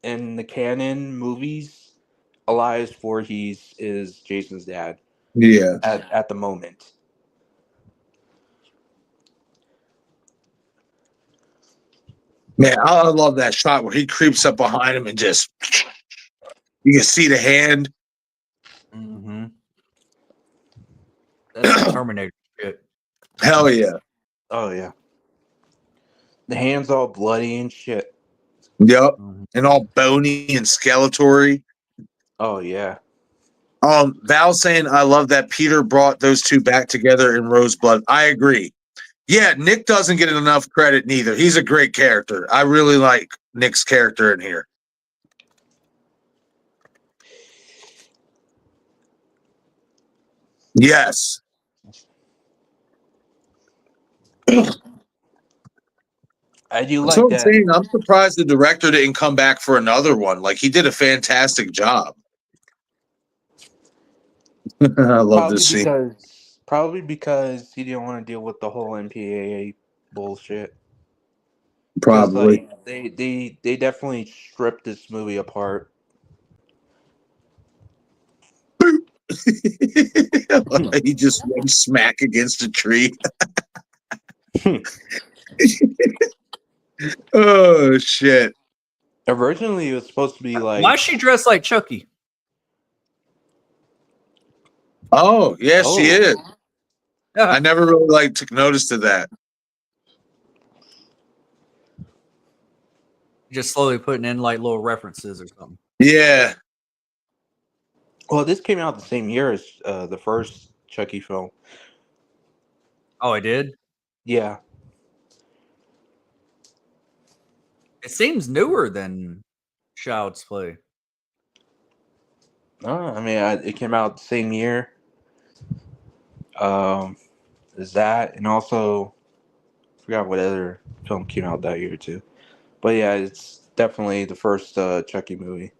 in the canon movies, Elias Voorhees is Jason's dad Yeah. at the moment. Man, I love that shot where he creeps up behind him and just you can see the hand. Mm-hmm. That's some Terminator shit. Hell yeah. Oh yeah, the hand's all bloody and shit. Yep. Mm-hmm. And all bony and skeletory. Oh yeah. Val saying I love that Peter brought those two back together in Roseblood. I agree. Yeah, Nick doesn't get enough credit neither. He's a great character. I really like Nick's character in here. Yes. I do That's what like I'm that. saying. I'm surprised the director didn't come back for another one. Like, he did a fantastic job. I love Probably this scene. because he didn't want to deal with the whole MPAA bullshit. Because Probably. like they definitely stripped this movie apart. He just went smack against a tree. Oh shit. Originally, it was supposed to be Why like, is she dressed like Chucky? Oh, yeah, she is. I Yeah. never really like took notice to that. Just slowly putting in like little references or something. Yeah. well, this came out the same year as the first Chucky film. Oh, I did. Yeah, It seems newer than Child's Play. I mean, it came out the same year. Is that, and also I forgot what other film came out that year too. But yeah, it's definitely the first Chucky movie.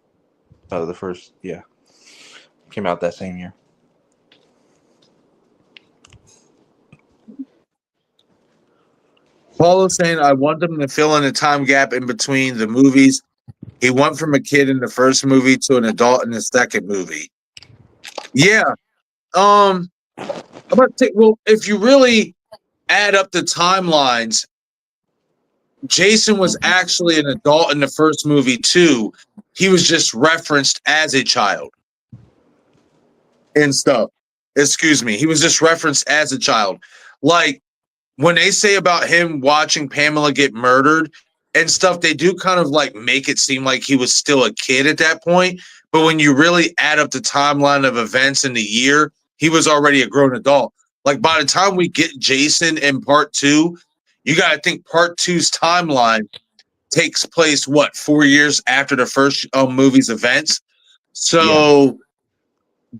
The first, yeah, came out that same year. Paul is saying I want them to fill in a time gap in between the movies. He went from a kid in the first movie to an adult in the second movie. Yeah. I'm about to take, well, if you really add up the timelines, Jason was actually an adult in the first movie too. He was just referenced as a child and stuff. Excuse me. He was just referenced as a child. Like when they say about him watching Pamela get murdered and stuff, they do kind of like make it seem like he was still a kid at that point. But when you really add up the timeline of events in the year, he was already a grown adult. Like by the time we get Jason in part two, you got to think part two's timeline takes place, what, 4 years after the first movie's events? Yeah, So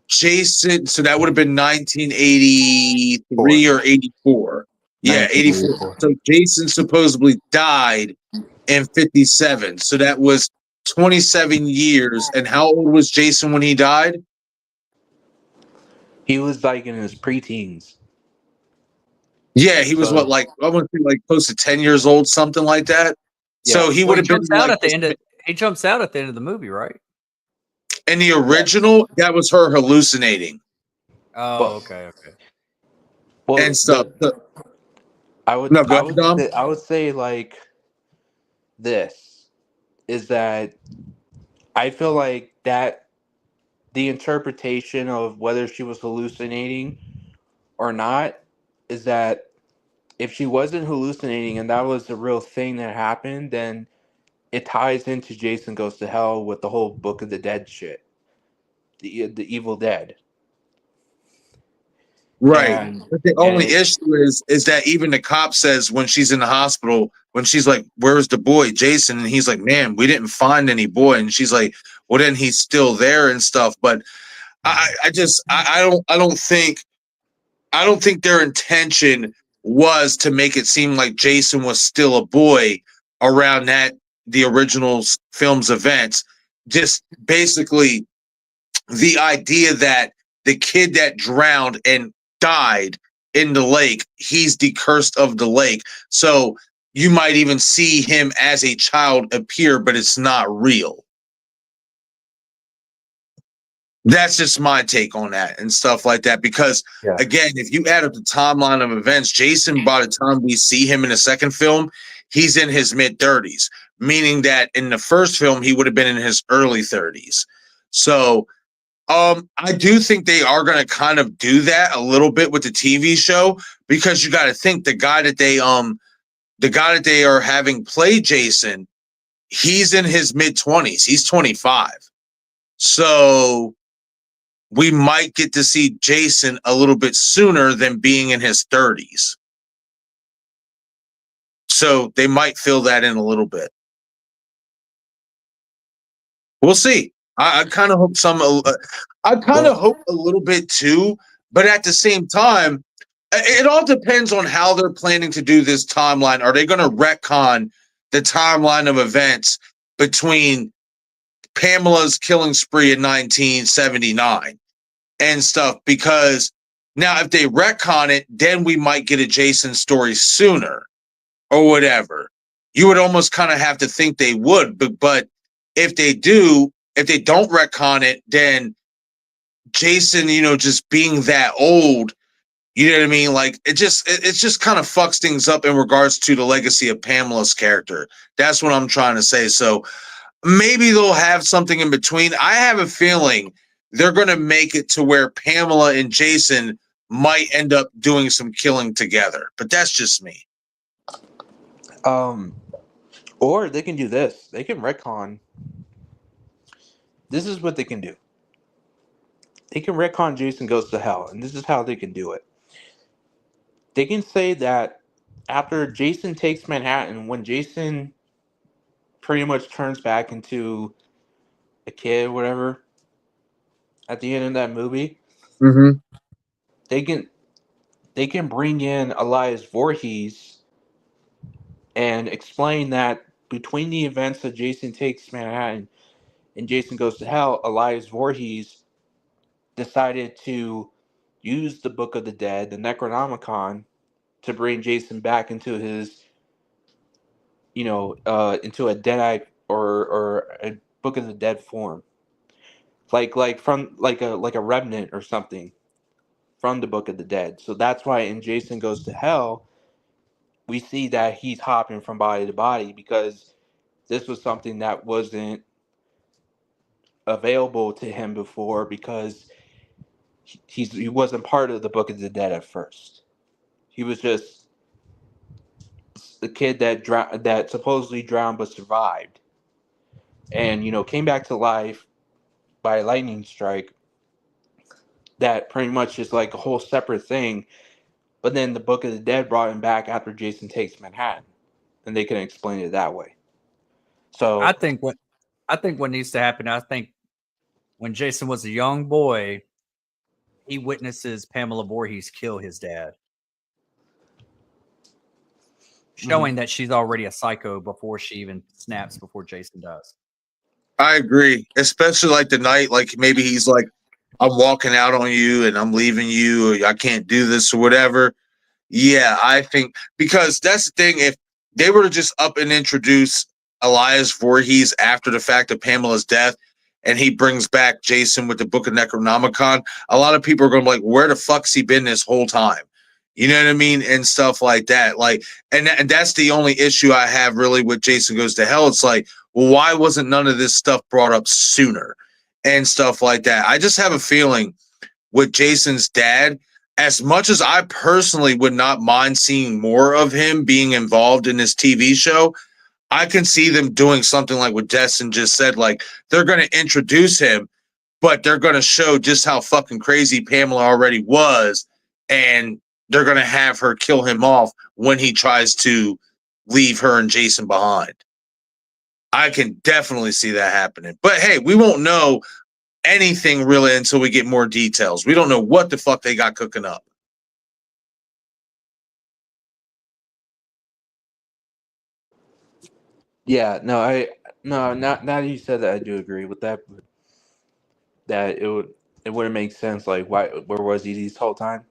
Jason, so that would have been 1983 or 84. Yeah, 84. 1984. So Jason supposedly died in 57. So that was 27 years. And how old was Jason when he died? He was like in his preteens. Yeah, he was what, So like, I want to say like close to 10 years old, something like that. So yeah, he Well, would he have been jumps out like at the end of he jumps out at the end of the movie, right? in the yeah. original, that was her hallucinating Oh, But okay, okay. and well, stuff. No, go ahead, Dom. I would say like this is that I feel like that the interpretation of whether she was hallucinating or not is that if she wasn't hallucinating and that was the real thing that happened, then it ties into Jason Goes to Hell with the whole Book of the Dead shit, the Evil Dead, Right. and But the and only it, issue is that even the cop says when she's in the hospital, when she's like, "Where's the boy, Jason?" and he's like, "Man, we didn't find any boy," and she's like, "Well, then he's still there and stuff." But I don't think their intention was to make it seem like Jason was still a boy around the original film's events. Just basically the idea that the kid that drowned and died in the lake, he's the cursed of the lake. So you might even see him as a child appear, but it's not real. That's just my take on that and stuff like that. Because yeah, again, if you add up the timeline of events, Jason, by the time we see him in the second film, he's in his mid 30s, meaning that in the first film, he would have been in his early 30s. So I do think they are going to kind of do that a little bit with the TV show because you got to think the guy that they are having play Jason, he's in his mid 20s. He's 25. So we might get to see Jason a little bit sooner than being in his 30s. So they might fill that in a little bit. We'll see. I kind of hope I kind of well, hope a little bit too But at the same time, it all depends on how they're planning to do this timeline. Are they going to retcon the timeline of events between Pamela's killing spree in 1979 and stuff? Because now, if they retcon it, then we might get a Jason story sooner or whatever. You would almost kind of have to think they would, but if they don't retcon it, then Jason, just being that old, you know what I mean? Like it just kind of fucks things up in regards to the legacy of Pamela's character. That's what I'm trying to say. So maybe they'll have something in between. I have a feeling they're going to make it to where Pamela and Jason might end up doing some killing together, but that's just me. Or they can do this. They can retcon. This is what they can do. They can retcon Jason Goes to Hell, and this is how they can do it. They can say that after Jason takes Manhattan, when Jason pretty much turns back into a kid, whatever, at the end of that movie, they can bring in Elias Voorhees and explain that between the events of Jason Takes Manhattan and Jason Goes to Hell, Elias Voorhees decided to use the Book of the Dead, the Necronomicon, to bring Jason back into his, into a Deadite or a Book of the Dead form, like from like a remnant or something from the Book of the Dead. So that's why in Jason Goes to Hell, we see that he's hopping from body to body, because this was something that wasn't available to him before, because he wasn't part of the Book of the Dead at first. He was just the kid that supposedly drowned but survived, and came back to life by a lightning strike. That pretty much is like a whole separate thing. But then the Book of the Dead brought him back after Jason Takes Manhattan, and they can explain it that way. So I think what needs to happen. I think when Jason was a young boy, he witnesses Pamela Voorhees kill his dad, showing that she's already a psycho before she even snaps before Jason does. I agree, especially like the night, like maybe he's like, I'm walking out on you and I'm leaving you, or I can't do this or whatever. Yeah, I think because that's the thing. If they were to just up and introduce Elias Voorhees after the fact of Pamela's death, and he brings back Jason with the Book of Necronomicon, a lot of people are going to be like, where the fuck's he been this whole time? You know what I mean? And stuff like that. Like, and that's the only issue I have really with Jason Goes to Hell. It's like, well, why wasn't none of this stuff brought up sooner and stuff like that? I just have a feeling with Jason's dad, as much as I personally would not mind seeing more of him being involved in this TV show, I can see them doing something like what Destin just said. Like, they're going to introduce him, but they're going to show just how fucking crazy Pamela already was, and they're going to have her kill him off when he tries to leave her and Jason behind. I can definitely see that happening. But hey, we won't know anything really until we get more details. We don't know what the fuck they got cooking up. yeah, no, now that you said that, I do agree with that. That it wouldn't make sense. Like, where was he this whole time?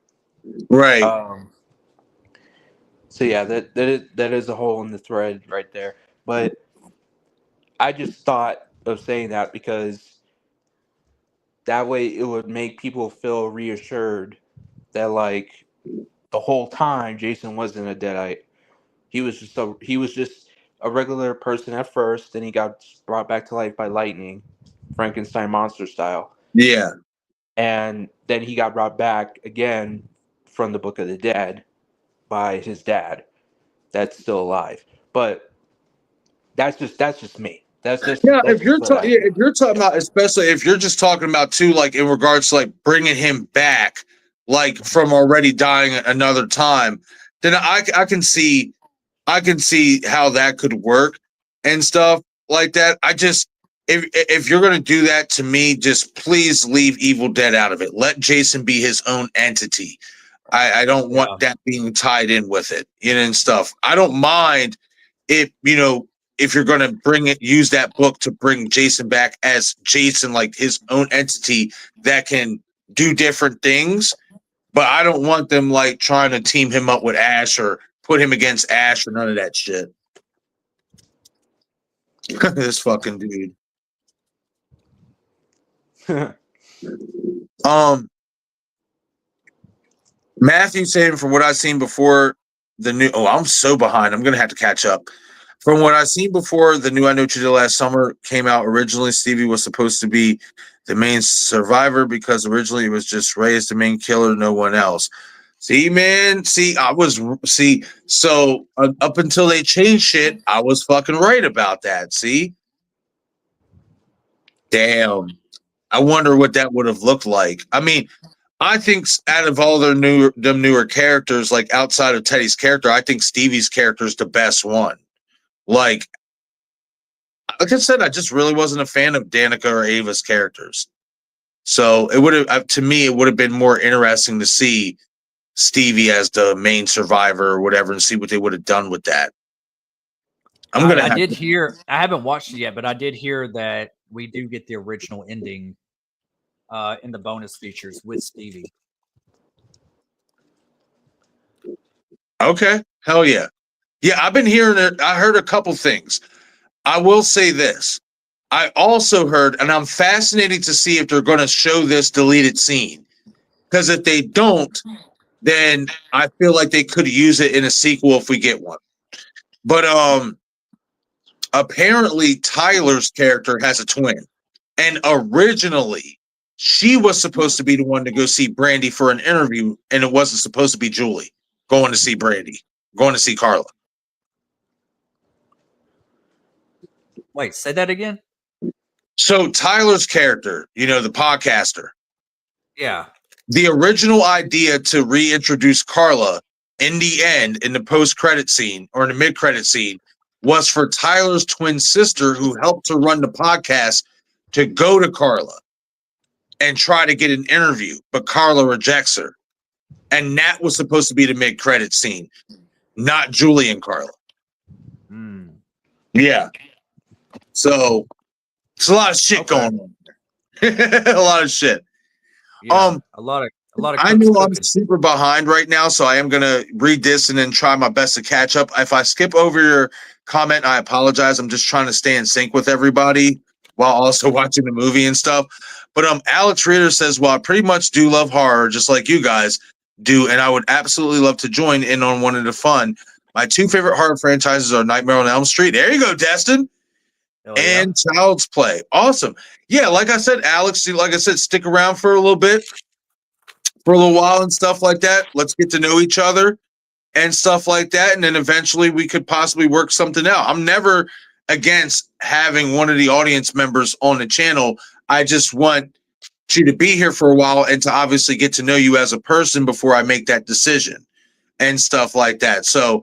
Right. So yeah, that is a hole in the thread right there. But I just thought of saying that because that way it would make people feel reassured that, like, the whole time Jason wasn't a deadite. He was just a regular person at first, then he got brought back to life by lightning, Frankenstein monster style. Yeah. And then he got brought back again from the Book of the Dead by his dad that's still alive. But that's just me. That's just If you're what I think. if you're talking about, especially if you're just talking about too, like in regards to like bringing him back, like from already dying another time, then I can see how that could work and stuff like that. if you're gonna do that to me, just please leave Evil Dead out of it. Let Jason be his own entity. I don't want that being tied in with it, and stuff. I don't mind if if you're gonna use that book to bring Jason back as Jason, like his own entity that can do different things. But I don't want them like trying to team him up with Ash or put him against Ash or none of that shit. This fucking dude. Matthew saying, from what I've seen before the new, I'm so behind. I'm gonna have to catch up. From what I've seen before the new I Know What You Did Last Summer came out, originally Stevie was supposed to be the main survivor because originally it was just Ray as the main killer, no one else. See, man, so up until they changed shit, I was fucking right about that. See? Damn. I wonder what that would have looked like. I mean, I think out of all their newer characters, like outside of Teddy's character, I think Stevie's character is the best one. Like I said, I just really wasn't a fan of Danica or Ava's characters. So it would have, to me, it would have been more interesting to see Stevie as the main survivor or whatever, and see what they would have done with that. I did hear. I haven't watched it yet, but I did hear that we do get the original ending in the bonus features with Stevie. Okay, hell yeah, yeah. I've been hearing it. I heard a couple things. I will say this. I also heard, and I'm fascinated to see if they're going to show this deleted scene. Because if they don't, then I feel like they could use it in a sequel if we get one. But apparently Tyler's character has a twin. And originally, she was supposed to be the one to go see Brandy for an interview, and it wasn't supposed to be Julie going to see Brandy, going to see Carla. Wait, say that again? So Tyler's character, the podcaster. Yeah. The original idea to reintroduce Carla in the end, in the post-credit scene or in the mid-credit scene, was for Tyler's twin sister, who helped to run the podcast, to go to Carla and try to get an interview, but Carla rejects her. And that was supposed to be the mid-credit scene, not Julie and Carla. Mm. Yeah. So it's a lot of shit going on there. A lot of shit. Yeah, a lot of. I know I'm super behind right now, so I am gonna read this and then try my best to catch up. If I skip over your comment, I apologize. I'm just trying to stay in sync with everybody while also watching the movie and stuff. But Alex Reader says, "Well, I pretty much do love horror, just like you guys do, and I would absolutely love to join in on one of the fun. My two favorite horror franchises are Nightmare on Elm Street." There you go, Destin. And Child's Play. Awesome. Yeah, like I said, Alex, stick around for a little bit, for a little while and stuff like that. Let's get to know each other and stuff like that. And then eventually we could possibly work something out. I'm never against having one of the audience members on the channel. I just want you to be here for a while and to obviously get to know you as a person before I make that decision and stuff like that. So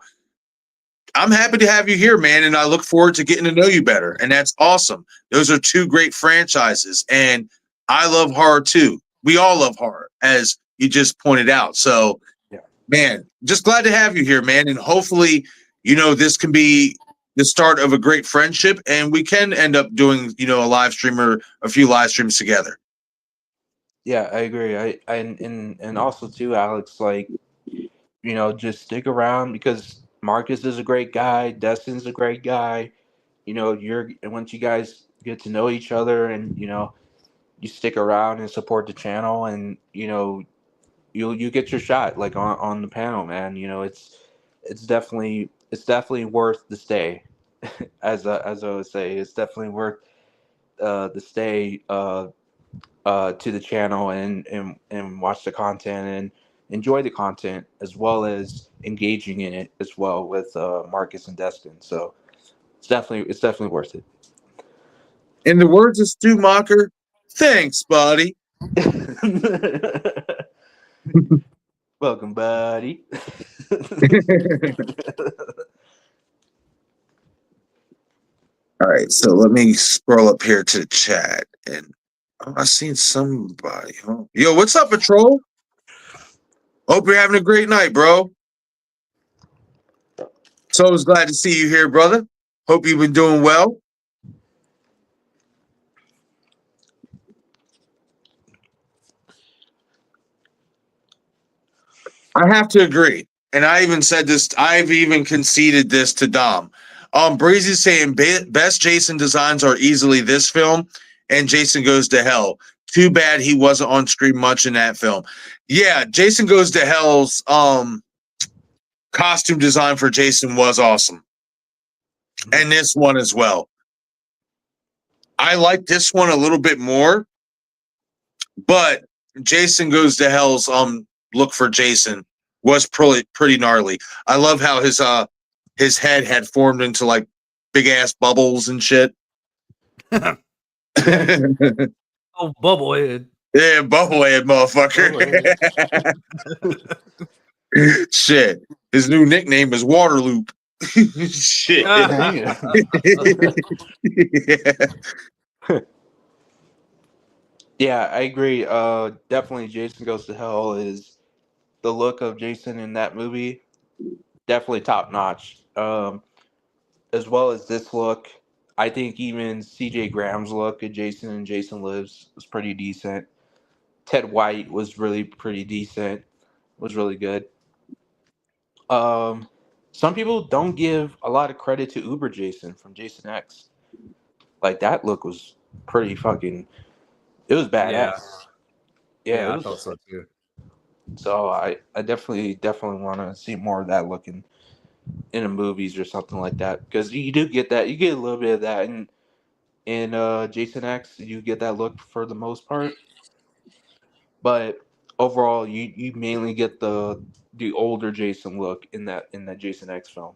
I'm happy to have you here, man, and I look forward to getting to know you better, and that's awesome. Those are two great franchises, and I love horror too. We all love horror, as you just pointed out. So, yeah, man, just glad to have you here, man, and hopefully, this can be the start of a great friendship, and we can end up doing, a live stream or a few live streams together. Yeah, I agree. And also too, Alex, like, just stick around because Marcus is a great guy. Destin's a great guy. Once you guys get to know each other and, you stick around and support the channel and, you get your shot like on the panel, man. It's definitely worth the stay. as I would say, it's definitely worth the stay to the channel and watch the content and enjoy the content as well as engaging in it as well with Marcus and Destin. So it's definitely worth it. In the words of Stu Mocker, thanks, buddy. Welcome, buddy. All right, so let me scroll up here to the chat, and I seen somebody. Huh? Yo, what's up, Patrol? Hope you're having a great night, bro. So I was glad to see you here, brother. Hope you've been doing well. I have to agree. And I even said this, I've even conceded this to Dom. Breezy's saying best Jason designs are easily this film and Jason Goes to Hell. Too bad he wasn't on screen much in that film. Yeah, Jason Goes to Hell's costume design for Jason was awesome. And this one as well. I like this one a little bit more, but Jason Goes to Hell's look for Jason was pretty gnarly. I love how his head had formed into like big ass bubbles and shit. Oh, bubblehead. Yeah, bubblehead, motherfucker. Shit. His new nickname is Waterloop. Shit. Yeah, I agree. Definitely Jason Goes to Hell is the look of Jason in that movie. Definitely top notch. As well as this look, I think even CJ Graham's look at Jason and Jason Lives was pretty decent. Ted White was really pretty decent. Was really good. Some people don't give a lot of credit to Uber Jason from Jason X. Like that look was pretty fucking. It was badass. Yeah, it I was. thought so too. So I definitely want to see more of that looking in the movies or something like that because you do get that. You get a little bit of that in Jason X. You get that look for the most part, but overall, you mainly get the older Jason look in that Jason X film.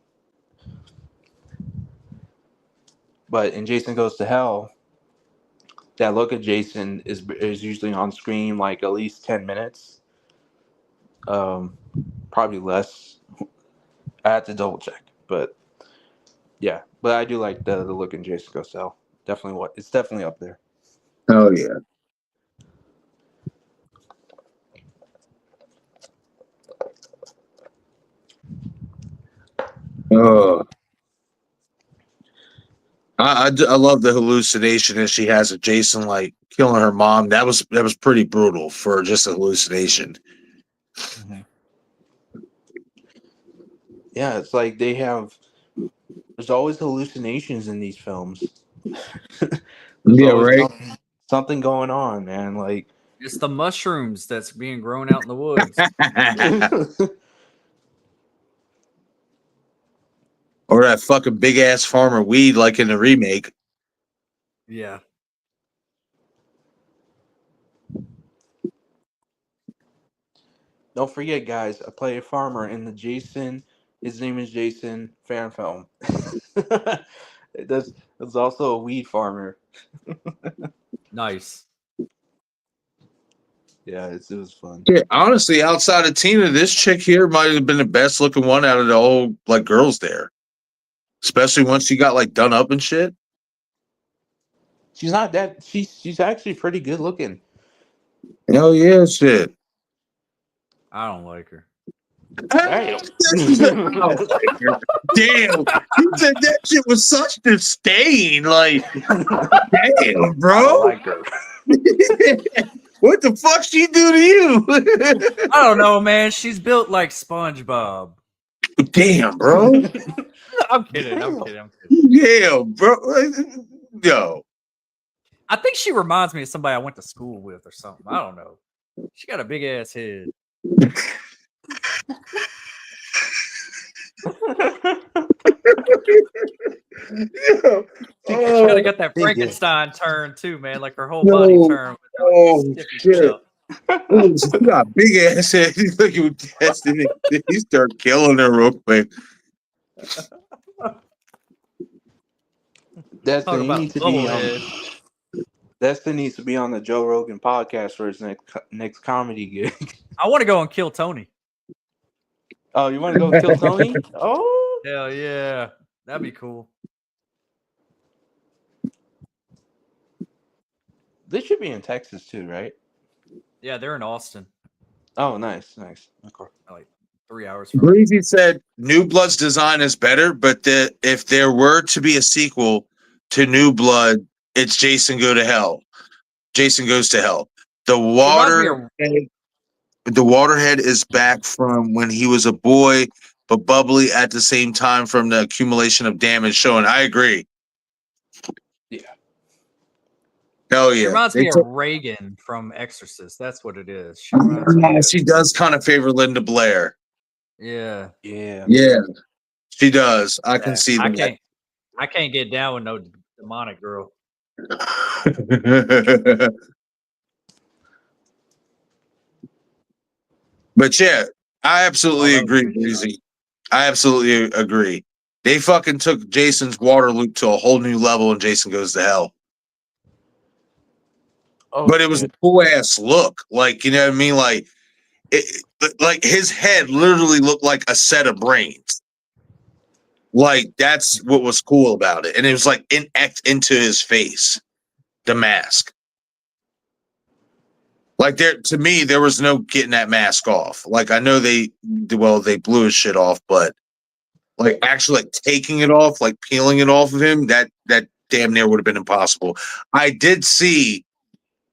But in Jason Goes to Hell, that look at Jason is usually on screen like at least 10 minutes, probably less. I had to double check, but yeah. But I do like the look in Jason Goes to Hell. It's definitely up there. Oh yeah. Oh, I love the hallucination that she has of Jason like killing her mom. That was pretty brutal for just a hallucination. Mm-hmm. Yeah, it's like there's always hallucinations in these films. There's Yeah, always right. something going on, man. Like It's the mushrooms that's being grown out in the woods. Or that fucking big ass farmer weed like in the remake. Yeah. don't forget, guys, I play a farmer in the Jason. His name is Jason fan film. That's also a weed farmer. Nice. Yeah, it was fun. Yeah, honestly, outside of Tina, this chick here might have been the best looking one out of the whole like girls there. Especially once she got like done up and shit. She's not that. She's actually pretty good looking. Hell yeah, shit. I don't like her. Damn. Damn, you said that shit with such disdain. Like, damn, I bro. don't like her. What the fuck she do to you? I don't know, man. She's built like SpongeBob. Damn, bro. I'm kidding. I'm kidding. Damn, bro. Yo. I think she reminds me of somebody I went to school with or something. I don't know. She got a big ass head. Yo. She kind of got that Frankenstein turn too, man. Like her whole body turn. Oh shit! Oh, she got a big ass head. He's looking with Destiny. He start killing her real quick. Destin, you need to be on. Destin needs to be on the Joe Rogan podcast for his next comedy gig. I want to go and kill Tony. Oh, you want to go kill Tony? Oh, hell yeah, that'd be cool. They should be in Texas too, right? Yeah, they're in Austin, Oh, nice. Okay. like 3 hours from me. Breezy said New Blood's design is better, but if there were to be a sequel to New Blood, it's Jason Go to Hell. Jason Goes to Hell. The It reminds me of the Waterhead is back from when he was a boy, but bubbly at the same time from the accumulation of damage shown. I agree. Yeah. Hell She yeah. reminds They me of took- Reagan from Exorcist. That's what it is. She reminds me of. she does kind of favor Linda Blair. Yeah. Yeah. Yeah, she does. I can Yeah. see that. I can't get down with no demonic girl. But yeah, I absolutely that was a agree, good shot. Breezy. I absolutely agree. They fucking took Jason's water loop to a whole new level and Jason Goes to Hell. Oh, But it was a cool ass look. Like, you know what I mean? Like his head literally looked like a set of brains. Like that's what was cool about it. And it was like into his face, the mask. Like to me, there was no getting that mask off. Like I know they blew his shit off, but like actually like taking it off, like peeling it off of him, that damn near would have been impossible. I did see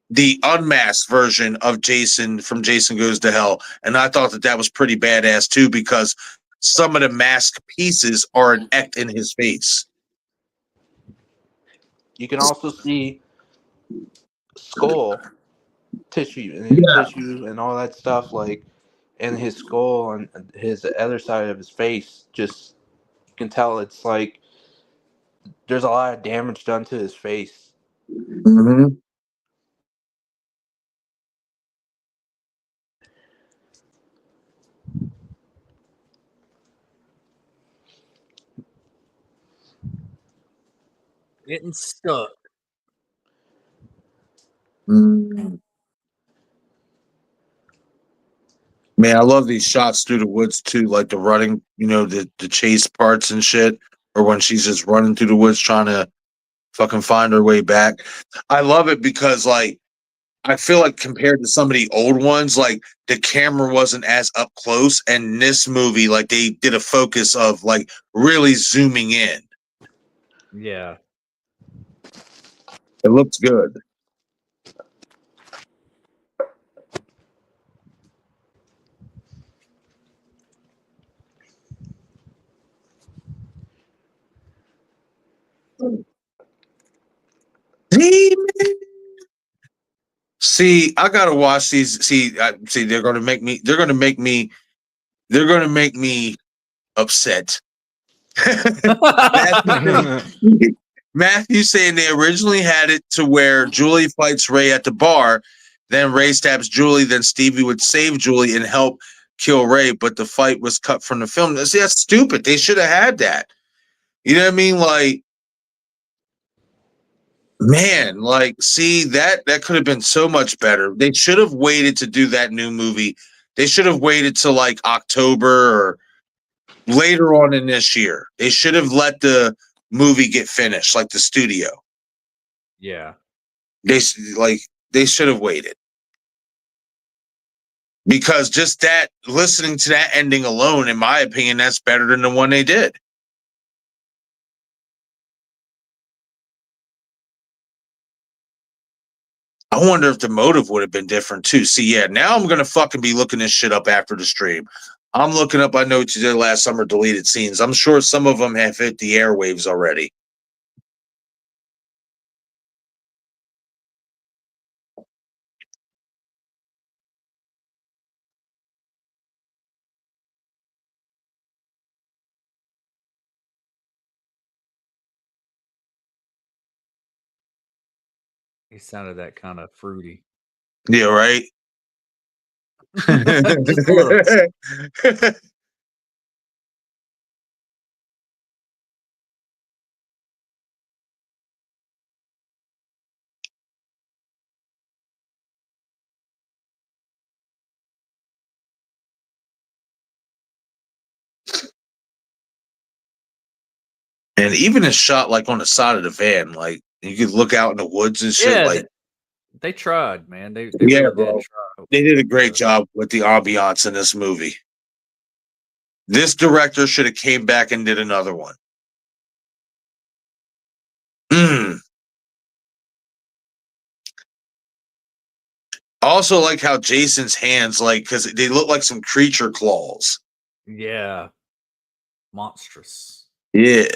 the unmasked version of Jason from Jason Goes to Hell, and I thought that was pretty badass too because some of the mask pieces are an act in his face. you can also see skull tissue and all that stuff, like in his skull and his other side of his face. Just you can tell it's like there's a lot of damage done to his face. Mm-hmm. Getting stuck. Mm. Man, I love these shots through the woods too, like the running, the chase parts and shit, or when she's just running through the woods trying to fucking find her way back. I love it because like I feel like compared to some of the old ones, like the camera wasn't as up close, and this movie, like they did a focus of like really zooming in. Yeah. It looks good. Demon. See, I gotta watch these. See, they're gonna make me. They're gonna make me. They're gonna make me upset. Matthew saying they originally had it to where Julie fights Ray at the bar, then Ray stabs Julie, then Stevie would save Julie and help kill Ray, but the fight was cut from the film. See, that's stupid. They should have had that. You know what I mean? Like, man, like, see, that could have been so much better. They should have waited to do that new movie. They should have waited till like October or later on in this year. They should have let the movie get finished, like the studio. Yeah. They should have waited. Because just that, listening to that ending alone, in my opinion, that's better than the one they did. I wonder if the motive would have been different too. See, yeah, now I'm gonna fucking be looking this shit up after the stream. I'm looking up. I know what you did last summer. Deleted scenes. I'm sure some of them have hit the airwaves already. He sounded that kind of fruity. Yeah, right. Just a little. And even a shot like on the side of the van, like you could look out in the woods and shit. Yeah, Like They tried, man. They Yeah, really did bro. try. They did a great job with the ambiance in this movie. This director should have came back and did another one. I also like how Jason's hands, like, because they look like some creature claws. Yeah. Monstrous. Yeah.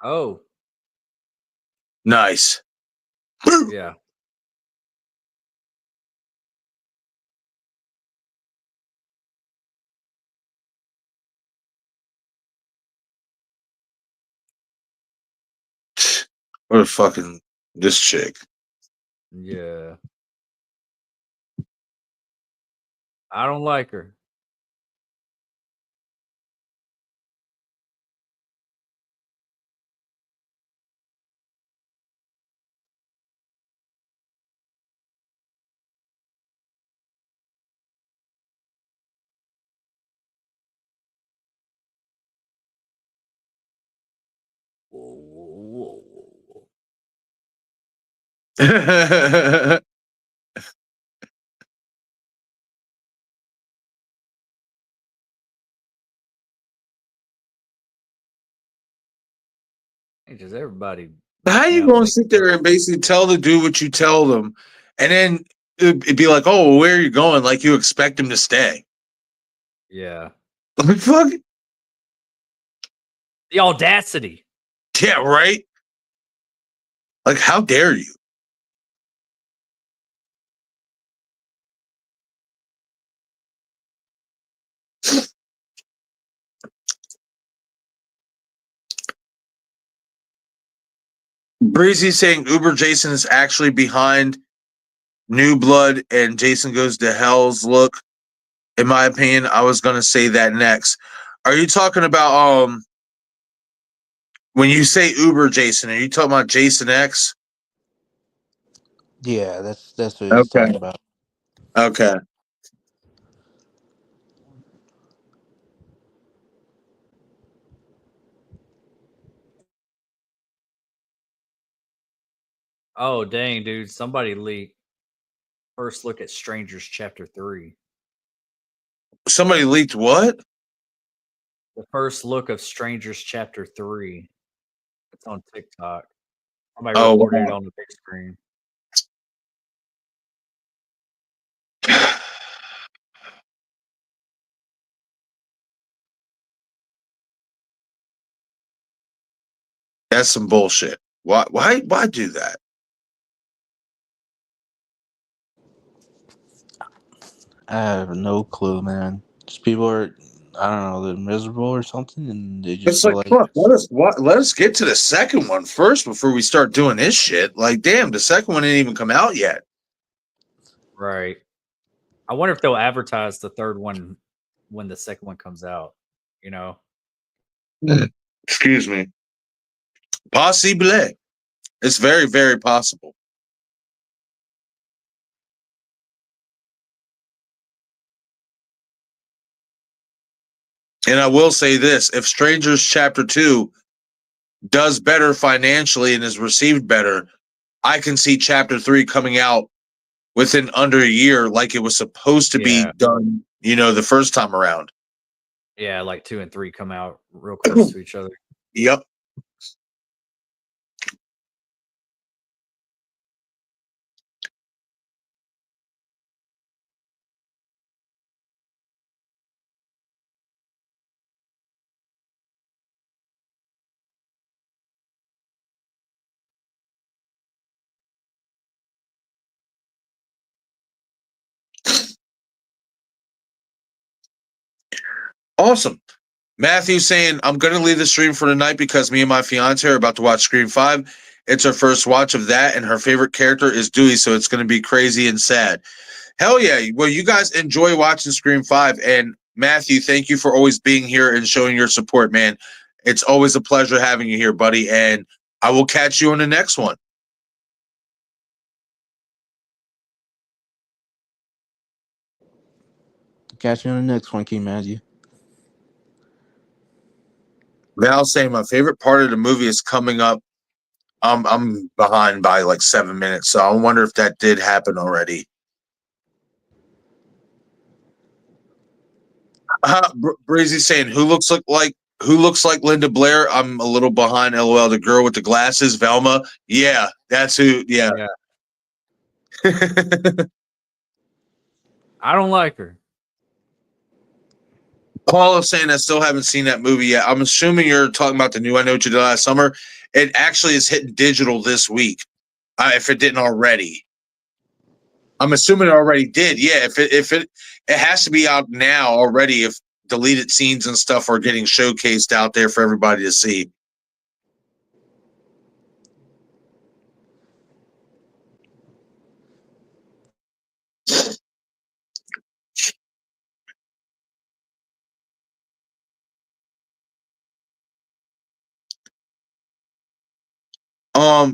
Oh, Nice. yeah. What a fucking this chick. Yeah. I don't like her. Whoa, whoa, whoa, whoa. Hey, just everybody How making you out. gonna sit there and basically tell the dude what you tell them, and then it'd be like, "Oh, where are you going?" Like you expect him to stay. Yeah. Like fuck. The audacity. Yeah, right. Like, how dare you? Breezy saying Uber Jason is actually behind New Blood and Jason Goes to Hell's look. In my opinion, I was gonna say that next. Are you talking about when you say Uber Jason, are you talking about Jason X? Yeah, that's what he's Okay. talking about. Okay. Oh, dang, dude. Somebody leaked first look at Strangers Chapter 3. Somebody leaked what? The first look of Strangers Chapter 3. It's on TikTok. Somebody Oh reported it wow. on the big screen. That's some bullshit. Why do that? I have no clue, man. Just people are, I don't know, they're miserable or something, and they just It's feel like, like fuck, let us get to the second one first before we start doing this shit. Like, damn, the second one didn't even come out yet. Right. I wonder if they'll advertise the third one when the second one comes out. You know? Excuse me. Possible. It's very, very possible. And I will say this, if Strangers Chapter 2 does better financially and is received better, I can see Chapter 3 coming out within under a year like it was supposed to be Yeah. done, the first time around. Yeah, like 2 and 3 come out real close to each other. Yep. Awesome. Matthew saying, I'm going to leave the stream for tonight because me and my fiance are about to watch Scream 5. It's her first watch of that, and her favorite character is Dewey, so it's going to be crazy and sad. Hell yeah. Well, you guys enjoy watching Scream 5. And Matthew, thank you for always being here and showing your support, man. It's always a pleasure having you here, buddy, and I will catch you on the next one. Catch you on the next one, King Maggie. Val saying my favorite part of the movie is coming up. I'm behind by like 7 minutes, so I wonder if that did happen already. Breezy saying who looks like Linda Blair? I'm a little behind. LOL. The girl with the glasses, Velma. Yeah, that's who. Yeah. I don't like her. Paul is saying I still haven't seen that movie yet. I'm assuming you're talking about the new I Know What You Did Last Summer. It actually is hitting digital this week. If it didn't already, I'm assuming it already did. Yeah, if it has to be out now already. If deleted scenes and stuff are getting showcased out there for everybody to see.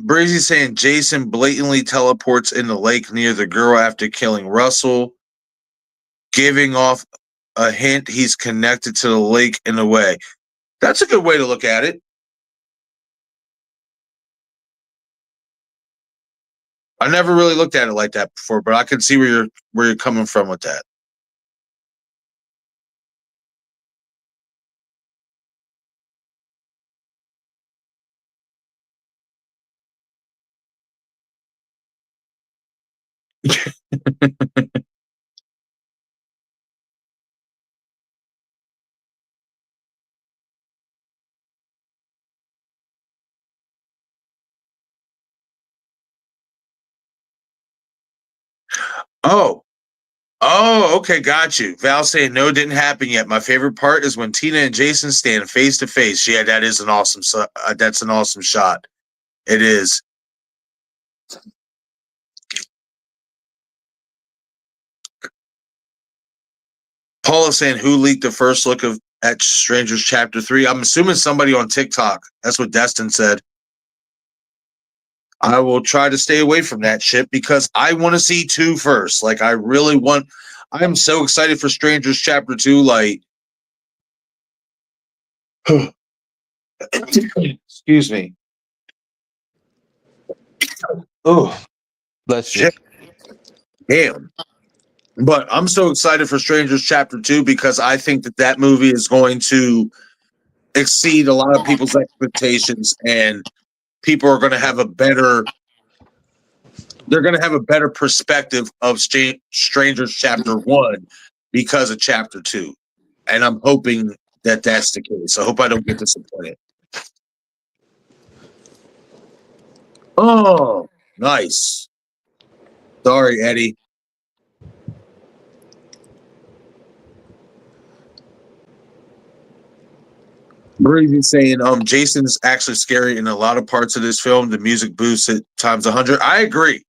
Brazy saying Jason blatantly teleports in the lake near the girl after killing Russell, giving off a hint he's connected to the lake in a way. That's a good way to look at it. I never really looked at it like that before, but I can see where you're coming from with that. Oh, okay, got you. Val saying no, it didn't happen yet. My favorite part is when Tina and Jason stand face to face. Yeah, that is an awesome. That's an awesome shot. It is. Paul is saying who leaked the first look at Strangers Chapter 3? I'm assuming somebody on TikTok. That's what Destin said. I will try to stay away from that shit because I want to see 2 first. Like, I am so excited for Strangers Chapter 2. Like, excuse me. Oh, Bless you. shit. Damn. But I'm so excited for Strangers Chapter 2 because I think that movie is going to exceed a lot of people's expectations, and people are going to have a better perspective of Strangers Chapter 1 because of Chapter 2. And I'm hoping that that's the case. I hope I don't get disappointed. Oh, nice. Sorry, Eddie. Breezy saying, Jason's actually scary in a lot of parts of this film. The music boosts it times 100. I agree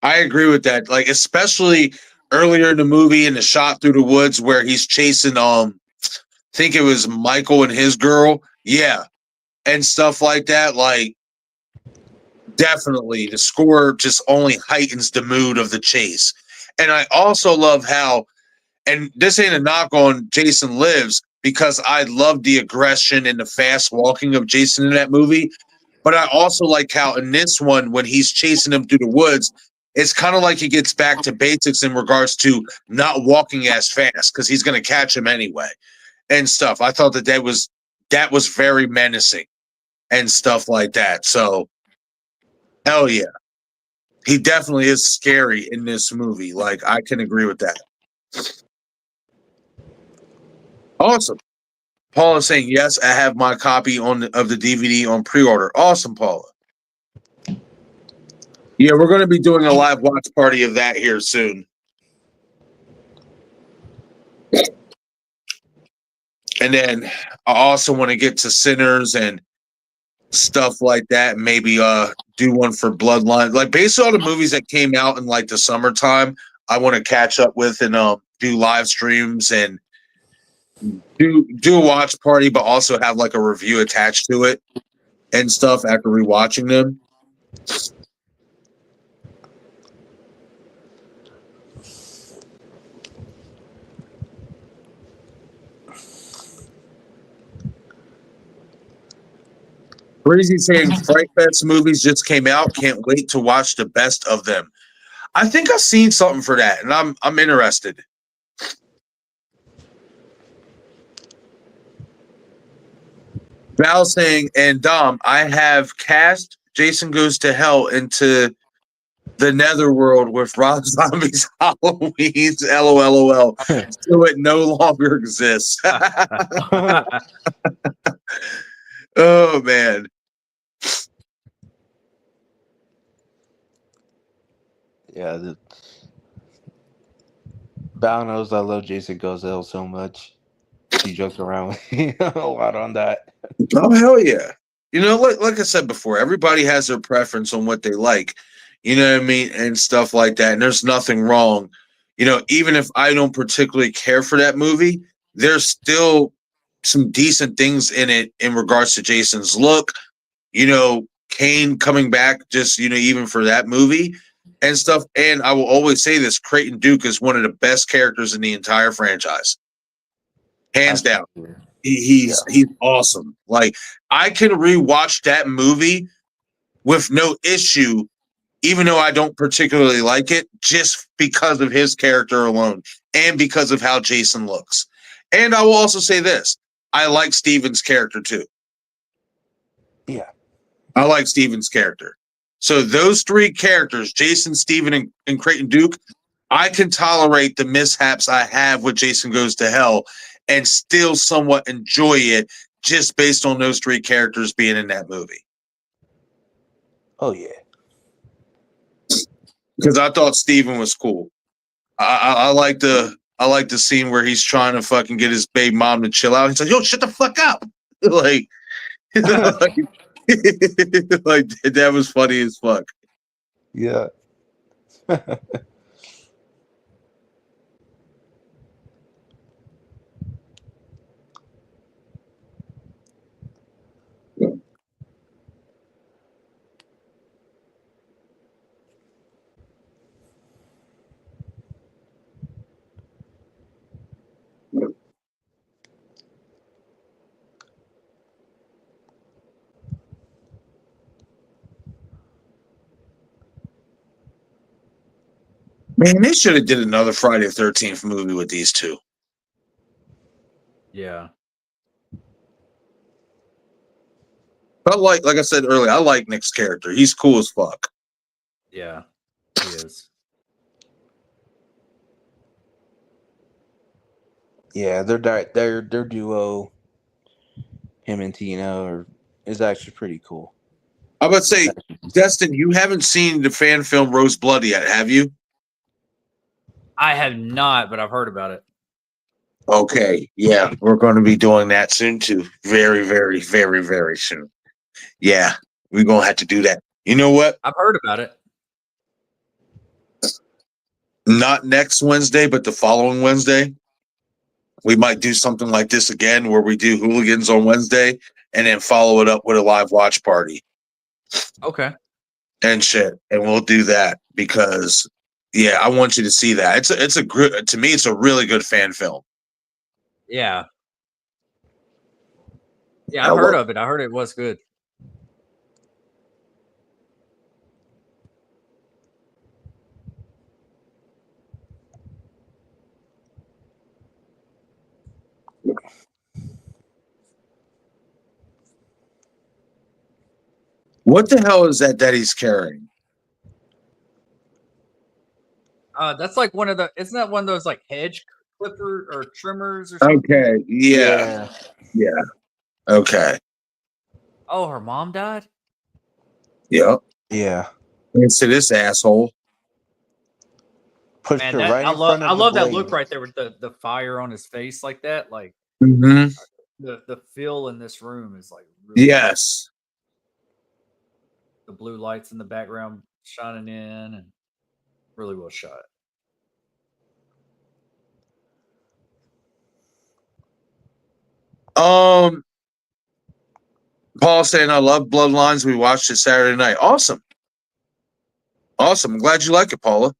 with that. Like, especially earlier in the movie in the shot through the woods where he's chasing, I think it was Michael and his girl. Yeah. And stuff like that. Like, definitely the score just only heightens the mood of the chase. And I also love how, and this ain't a knock on Jason Lives, because I love the aggression and the fast walking of Jason in that movie. But I also like how in this one, when he's chasing him through the woods, it's kind of like he gets back to basics in regards to not walking as fast because he's going to catch him anyway and stuff. I thought that was very menacing and stuff like that. So, hell yeah. He definitely is scary in this movie. Like, I can agree with that. Awesome. Paula saying, yes, I have my copy of the DVD on pre-order. Awesome, Paula. Yeah, we're going to be doing a live watch party of that here soon. And then I also want to get to Sinners and stuff like that. Maybe do one for Bloodline. Like, based on the movies that came out in like the summertime, I want to catch up with and do live streams and do a watch party, but also have like a review attached to it and stuff after rewatching them. Breezy saying Fright Fest movies just came out. Can't wait to watch the best of them. I think I've seen something for that, and I'm interested. Val saying, and Dom, I have cast Jason Goes to Hell into the netherworld with Rob Zombie's Halloween's LOLOL, so it no longer exists. Oh man. Yeah, Val knows I love Jason Goes to Hell so much. He jokes around with me a lot on that. Oh hell yeah. You know, like I said before, everybody has their preference on what they like. You know what I mean? And stuff like that. And there's nothing wrong. You know, even if I don't particularly care for that movie, there's still some decent things in it in regards to Jason's look. You know, Kane coming back just, you know, even for that movie and stuff. And I will always say this, Creighton Duke is one of the best characters in the entire franchise. Hands down. He's awesome. Like, I can rewatch that movie with no issue, even though I don't particularly like it, just because of his character alone and because of how Jason looks. And I will also say this, I like Steven's character too. Yeah. I like Steven's character. So those three characters, Jason, Steven, and Creighton Duke, I can tolerate the mishaps I have with Jason Goes to Hell and still somewhat enjoy it just based on those three characters being in that movie. Oh yeah. Because I thought Steven was cool. I like the scene where he's trying to fucking get his baby mom to chill out. He's like, "Yo, shut the fuck up!" like, like that was funny as fuck. Yeah. Man, they should have did another Friday the 13th movie with these two. Yeah. But like I said earlier, I like Nick's character. He's cool as fuck. Yeah. He is. Yeah, their duo, him and Tina, is actually pretty cool. I would say, Destin, you haven't seen the fan film Rose Blood yet, have you? I have not, but I've heard about it. Okay, yeah, we're going to be doing that soon too. Very, very, very, very soon. Yeah, we're going to have to do that. You know what? I've heard about it. Not next Wednesday, but the following Wednesday. We might do something like this again where we do Hooligans on Wednesday and then follow it up with a live watch party. Okay. And shit. And we'll do that because, yeah, I want you to see that. It's a good, to me, it's a really good fan film. Yeah. Yeah, I've heard of it. I heard it was good. What the hell is that he's carrying? That's like one of the. Isn't that one of those like hedge clipper or trimmers or something? Okay. Yeah. Okay. Oh, her mom died. Yep. Yeah. Thanks to this asshole. Pushed her right in front of I the love that blade. look right there with the fire on his face like that. Like the feel in this room is like really yes. The blue lights in the background shining in and really well shot. Paul saying I love Bloodlines. We watched it Saturday night. Awesome. I'm glad you like it, Paula.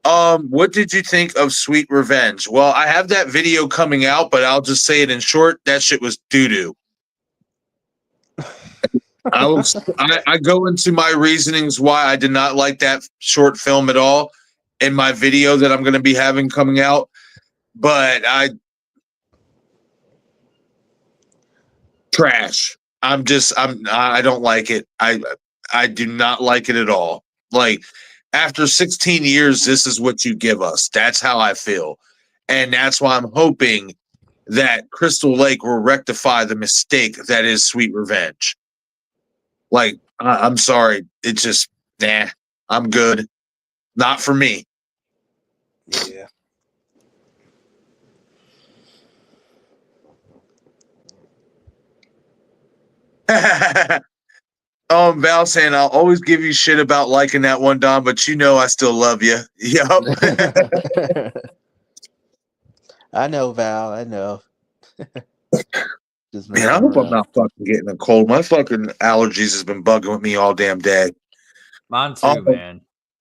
What did you think of Sweet Revenge? Well, I have that video coming out, but I'll just say it in short. That shit was doo-doo. I go into my reasonings why I did not like that short film at all in my video that I'm going to be having coming out, but trash. I don't like it. I do not like it at all. Like, after 16 years, this is what you give us. That's how I feel. And that's why I'm hoping that Crystal Lake will rectify the mistake that is Sweet Revenge. Like, I'm sorry. It's just, nah, I'm good. Not for me. Yeah. Val saying, I'll always give you shit about liking that one, Don, but you know I still love you. Yup. I know, Val. I know. Just Man, I messing hope I'm around. not fucking getting a cold. My fucking allergies has been bugging with me all damn day. Mine too, man.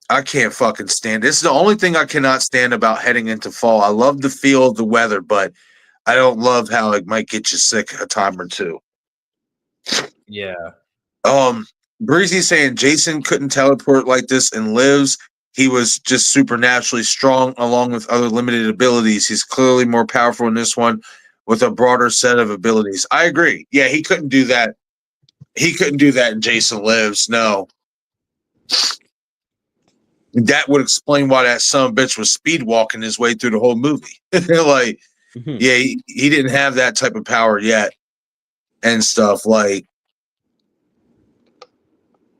I can't fucking stand it. This is the only thing I cannot stand about heading into fall. I love the feel of the weather, but I don't love how it might get you sick a time or two. Yeah. Breezy saying Jason couldn't teleport like this and lives. He was just supernaturally strong along with other limited abilities. He's clearly more powerful in this one with a broader set of abilities. I agree. Yeah, he couldn't do that. He couldn't do that in Jason Lives. No. That would explain why that son of a bitch was speed walking his way through the whole movie. Like, yeah, he didn't have that type of power yet and stuff. Like,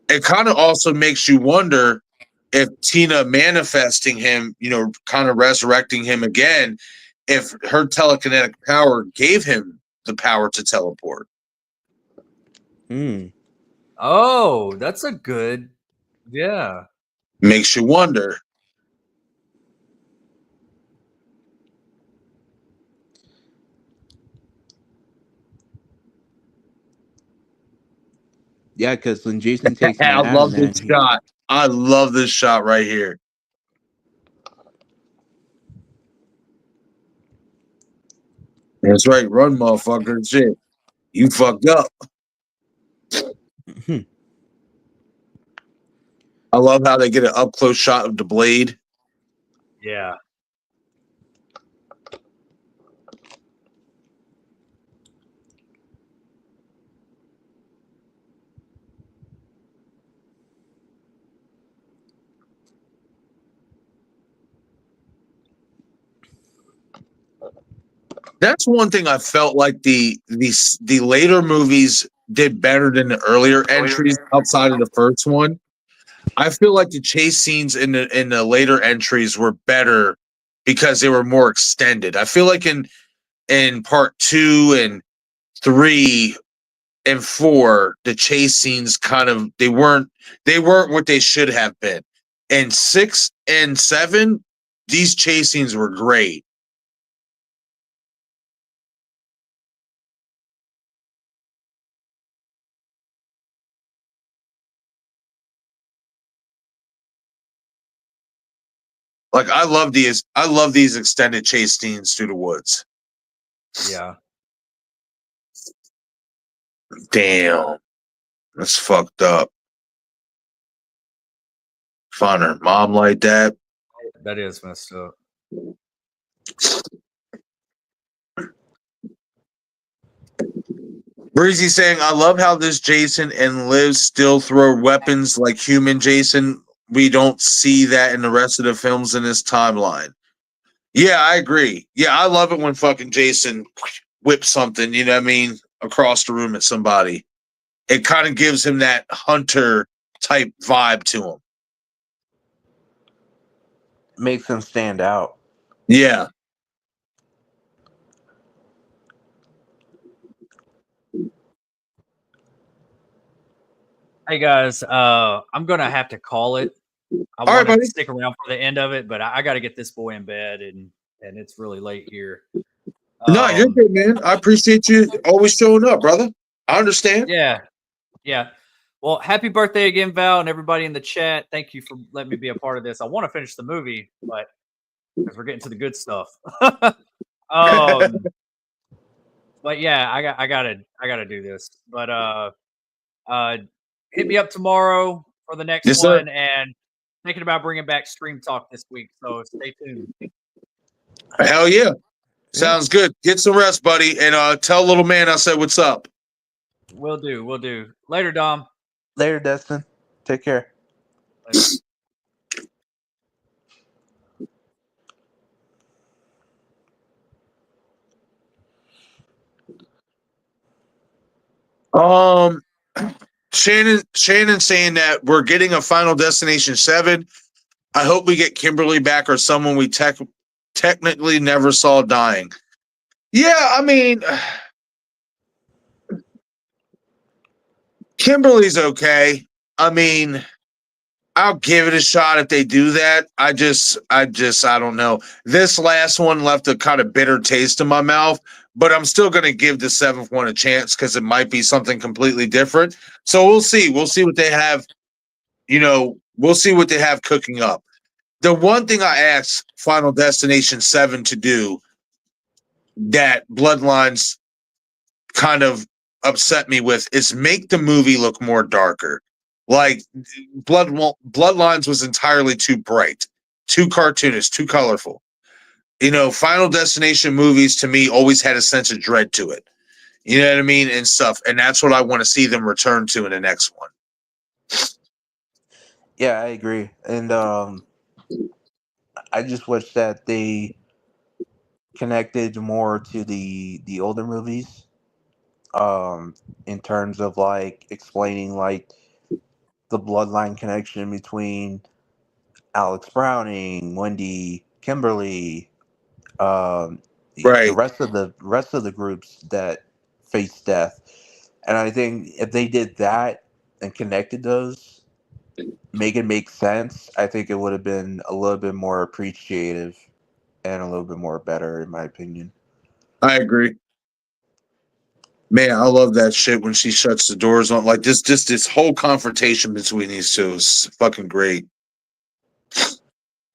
it kind of also makes you wonder if Tina manifesting him, kind of resurrecting him again, if her telekinetic power gave him the power to teleport. Oh, that's a good. Yeah. Makes you wonder. Yeah, because when Jason takes I Manhattan, love man, this shot. I love this shot right here. That's right. Run, motherfucker. Shit. You fucked up. I love how they get an up close shot of the blade. Yeah. That's one thing I felt like the later movies did better than the earlier entries outside of the first one. I feel like the chase scenes in the later entries were better because they were more extended. I feel like in part 2 and 3 and 4, the chase scenes they weren't what they should have been. In 6 and 7, these chase scenes were great. Like, I love these extended chase scenes through the woods. Yeah. Damn. That's fucked up. Find her mom like that. That is messed up. Breezy saying, I love how this Jason and Liv still throw weapons like human Jason. We don't see that in the rest of the films in this timeline. Yeah, I agree. Yeah, I love it when fucking Jason whips something, you know what I mean, across the room at somebody. It kind of gives him that hunter type vibe to him. makes him stand out. Yeah. Hey guys, I'm gonna have to call it. I All right, want to buddy. stick around for the end of it, but I got to get this boy in bed, and it's really late here. No, you're good, man. I appreciate you always showing up, brother. I understand. Yeah, yeah. Well, happy birthday again, Val, and everybody in the chat. Thank you for letting me be a part of this. I want to finish the movie, but because we're getting to the good stuff. But yeah, I gotta do this. But hit me up tomorrow for the next Yes, sir. one, and thinking about bringing back Stream Talk this week. So stay tuned. Hell yeah. Sounds good. Get some rest, buddy, and tell little man I said what's up. Will do. Will do. Later, Dom. Later, Destin. Take care. Later. Shannon saying that we're getting a Final Destination 7. I hope we get Kimberly back or someone we technically never saw dying. Yeah, I mean, Kimberly's okay. I mean, I'll give it a shot if they do that. I don't know. This last one left a kind of bitter taste in my mouth, but I'm still going to give the seventh one a chance because it might be something completely different. So we'll see. We'll see what they have. We'll see what they have cooking up. The one thing I asked Final Destination 7 to do that Bloodlines kind of upset me with is make the movie look more darker. Like Bloodlines was entirely too bright, too cartoonish, too colorful. Final Destination movies to me always had a sense of dread to it. You know what I mean? And stuff. And that's what I want to see them return to in the next one. Yeah, I agree. And I just wish that they connected more to the older movies, in terms of like explaining like the bloodline connection between Alex Browning, Wendy, Kimberly, um, the Right. rest of the groups that face death. And I think if they did that and connected those, make it make sense, I think it would have been a little bit more appreciative and a little bit more better, in my opinion. I agree. Man, I love that shit when she shuts the doors on. Like this whole confrontation between these two is fucking great.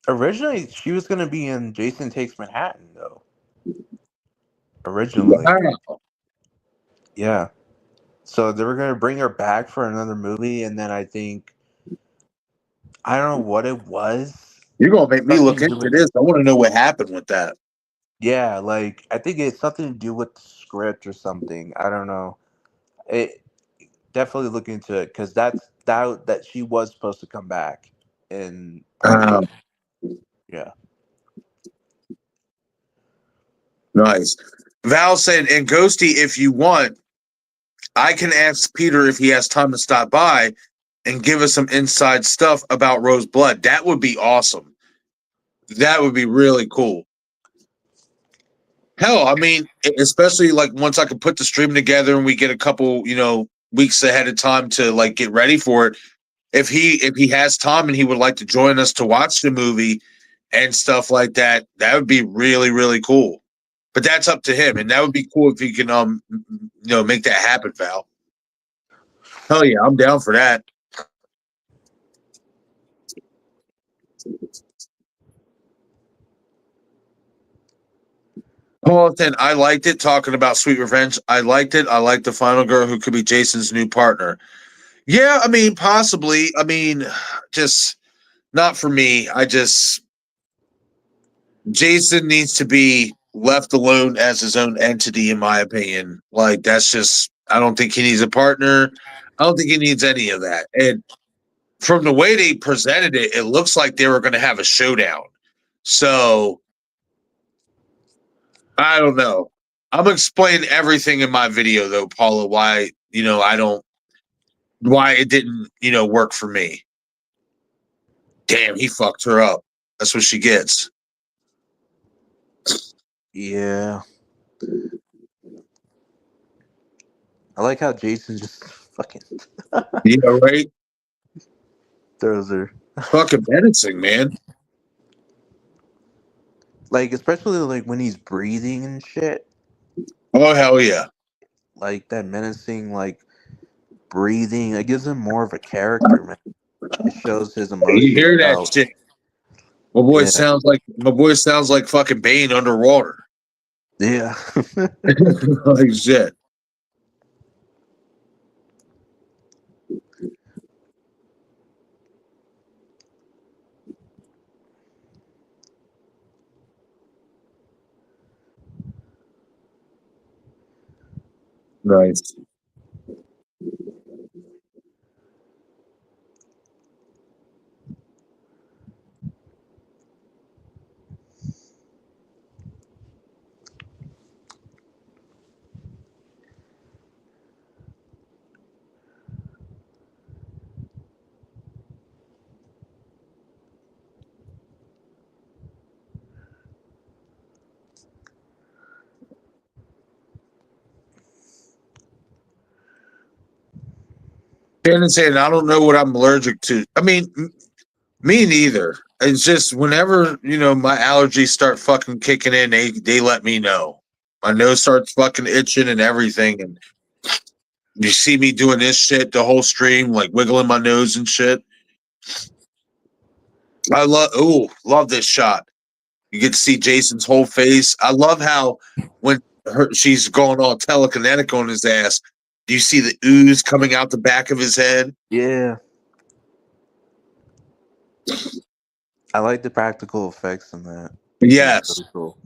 Originally, she was going to be in Jason Takes Manhattan, though. Originally. Wow. Yeah. So they were going to bring her back for another movie, and then I think, I don't know what it was. You're gonna make me look Something to do into with, this. I want to know what happened with that. yeah, like, I think it's something to do with the script or something. I don't know. It definitely look into it, because that she was supposed to come back in part Um, two. Yeah. Nice. Val said, and Ghosty, if you want, I can ask Peter if he has time to stop by and give us some inside stuff about Rose Blood. That would be awesome. That would be really cool. Hell, I mean, especially like once I can put the stream together and we get a couple, weeks ahead of time to like get ready for it. If he has time and he would like to join us to watch the movie and stuff like that, that would be really, really cool. But that's up to him, and that would be cool if he can make that happen, Val. Hell yeah, I'm down for that. Paulton, I liked it. Talking about Sweet Revenge, I liked it. I liked the final girl who could be Jason's new partner. Yeah, I mean, possibly. I mean, just not for me. Jason needs to be left alone as his own entity, in my opinion. Like, that's just, I don't think he needs a partner. I don't think he needs any of that. And from the way they presented it, it looks like they were going to have a showdown. So, I don't know. I'm explaining everything in my video, though, Paula, why, why it didn't, work for me. Damn, he fucked her up. That's what she gets. Yeah. I like how Jason just fucking Yeah, right? throws her. Fucking menacing, man. Like, especially like when he's breathing and shit. Oh hell yeah! Like that menacing, like breathing. It gives him more of a character, man. It shows his You emotions hear that about. shit? Yeah, My boy sounds like fucking Bane underwater. yeah. Like shit. Nice. Shannon saying, I don't know what I'm allergic to. I mean, me neither. It's just whenever, my allergies start fucking kicking in, they let me know. My nose starts fucking itching and everything. And you see me doing this shit the whole stream, like wiggling my nose and shit. Love this shot. You get to see Jason's whole face. I love how when she's going all telekinetic on his ass, do you see the ooze coming out the back of his head? Yeah. I like the practical effects in that. It was Yes. really cool.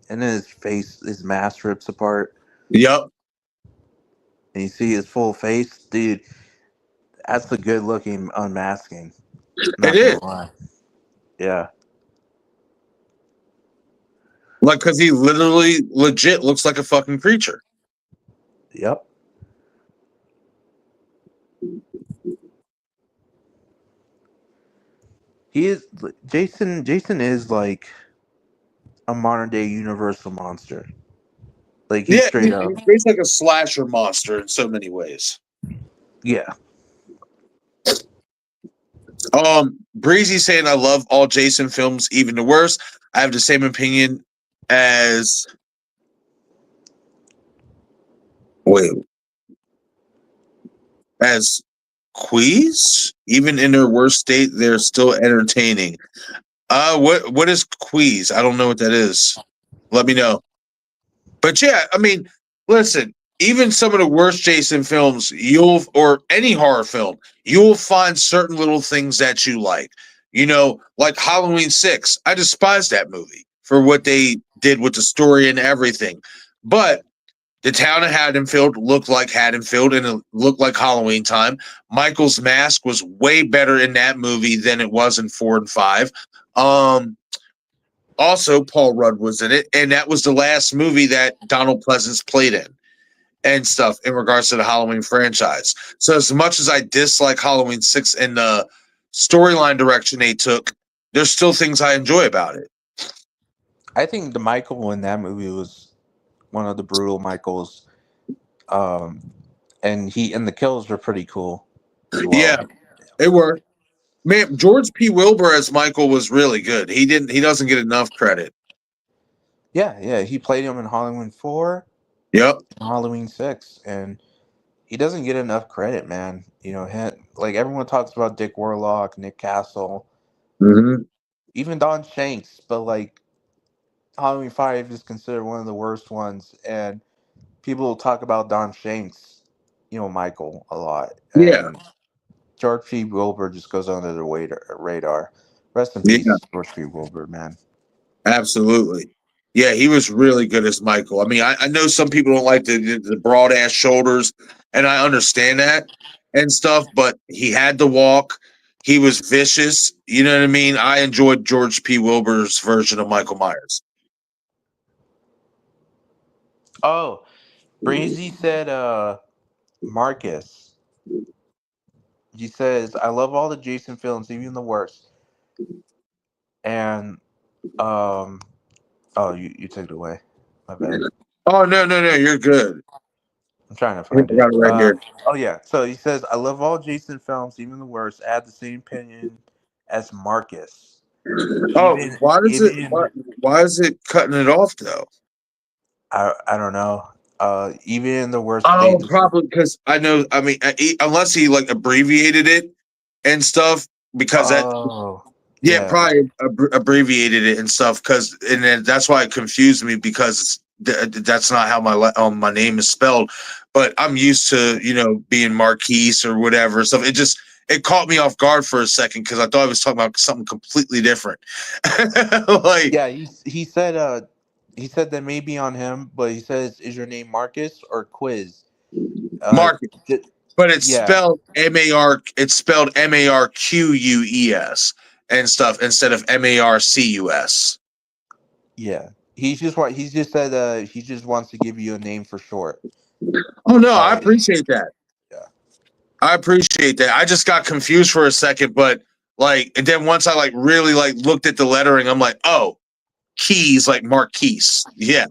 And then his face, his mask rips apart, Yep. and you see his full face, dude. That's a good looking unmasking. It Not is. gonna lie. Yeah. Like, because he literally legit looks like a fucking creature. Yep. He is Jason. Jason is like a modern day Universal monster. Like he's Yeah, straight up. he's like a slasher monster in so many ways. Yeah. Breezy saying I love all Jason films, even the worst. I have the same opinion as wait as Queez. Even in their worst state, they're still entertaining. What is Queez? I don't know what that is. Let me know. But yeah, I mean, listen, even some of the worst Jason films, or any horror film, you'll find certain little things that you like. Like Halloween 6. I despise that movie for what they did with the story and everything. But the town of Haddonfield looked like Haddonfield and it looked like Halloween time. Michael's mask was way better in that movie than it was in 4 and 5. Also, Paul Rudd was in it, and that was the last movie that Donald Pleasance played in and stuff in regards to the Halloween franchise. So, as much as I dislike Halloween 6 and the storyline direction they took, there's still things I enjoy about it. I think the Michael in that movie was one of the brutal Michaels. And the kills were pretty cool as Yeah, well. they were. Man, George P. Wilbur as Michael was really good. He doesn't get enough credit. Yeah, yeah. He played him in Halloween 4 Yep. and Halloween 6, and he doesn't get enough credit, man. Like everyone talks about Dick Warlock, Nick Castle, Mm-hmm. even Don Shanks, but like Halloween 5 is considered one of the worst ones, and people talk about Don Shanks, Michael a lot, Yeah. and George P. Wilbur just goes under the radar. Rest in Yeah. peace, George P. Wilbur, man. Absolutely. Yeah, he was really good as Michael. I mean, I know some people don't like the broad ass shoulders, and I understand that and stuff, but he had to walk. He was vicious. You know what I mean? I enjoyed George P. Wilbur's version of Michael Myers. Oh, Breezy said, Marcus. He says, I love all the Jason films, even the worst. And, oh, you took it away. My bad. Oh no, you're good. I'm trying to I find it. got it right here. Oh, yeah. So he says, I love all Jason films, even the worst. I have the same opinion as Marcus. Oh, Even, why does it even, why is it cutting it off though? I don't know. Even in the worst Oh, stages. probably because I know. I mean, unless he like abbreviated it and stuff, because that Oh, yeah, yeah. probably abbreviated it and stuff. Because and then that's why it confused me because that's not how my name is spelled. But I'm used to being Marquise or whatever stuff. It caught me off guard for a second because I thought I was talking about something completely different. Like Yeah, he said that may be on him, but he says, "Is your name Marcus or Quiz?" Uh, Mark, j- but it's yeah, spelled M-A-R. It's spelled Marquess and stuff instead of Marcus. yeah. He's just said he just wants to give you a name for short. Oh no, I Uh, appreciate that. yeah. I appreciate that. I just got confused for a second, but and then once I really looked at the lettering, I'm like, oh, keys like Marquise. Yeah,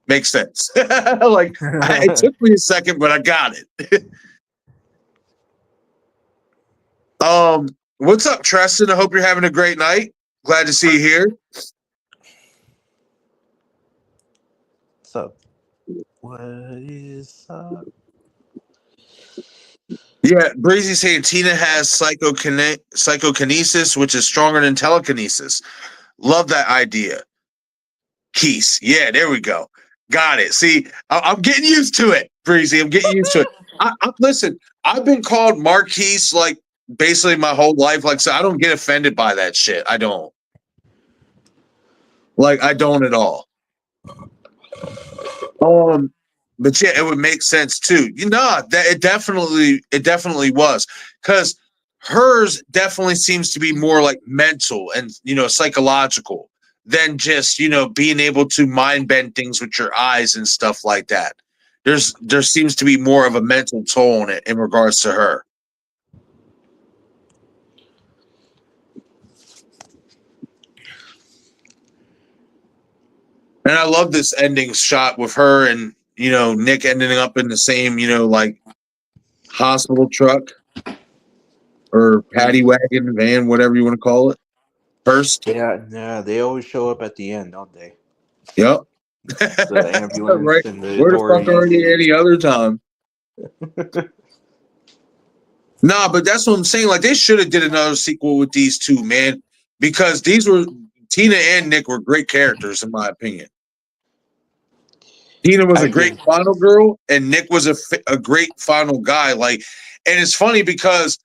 makes sense. It took me a second, but I got it. What's up, Treston? I hope you're having a great night. Glad to see you here. So, what is up? Yeah, Breezy saying Tina has psychokinesis, which is stronger than telekinesis. Love that idea. Keys. Yeah, there we go. Got it. See, I'm getting used to it, Breezy. I'm getting used to it. Listen, I've been called Marquise basically my whole life. So I don't get offended by that shit. I don't. I don't at all. But yeah, it would make sense too. That it definitely was because hers definitely seems to be more mental and psychological than just being able to mind bend things with your eyes and stuff like that. There seems to be more of a mental toll on it in regards to her. And I love this ending shot with her and Nick ending up in the same hospital truck or paddy wagon van, whatever you want to call it. First, Yeah. They always show up at the end, don't they? yep. The ambulance Right. and the Where the fuck are authorities. you any other time? Nah, but that's what I'm saying. They should have did another sequel with these two, man, because these were Tina and Nick were great characters in my opinion. Tina was I a great agree. final girl, and Nick was a great final guy. And it's funny because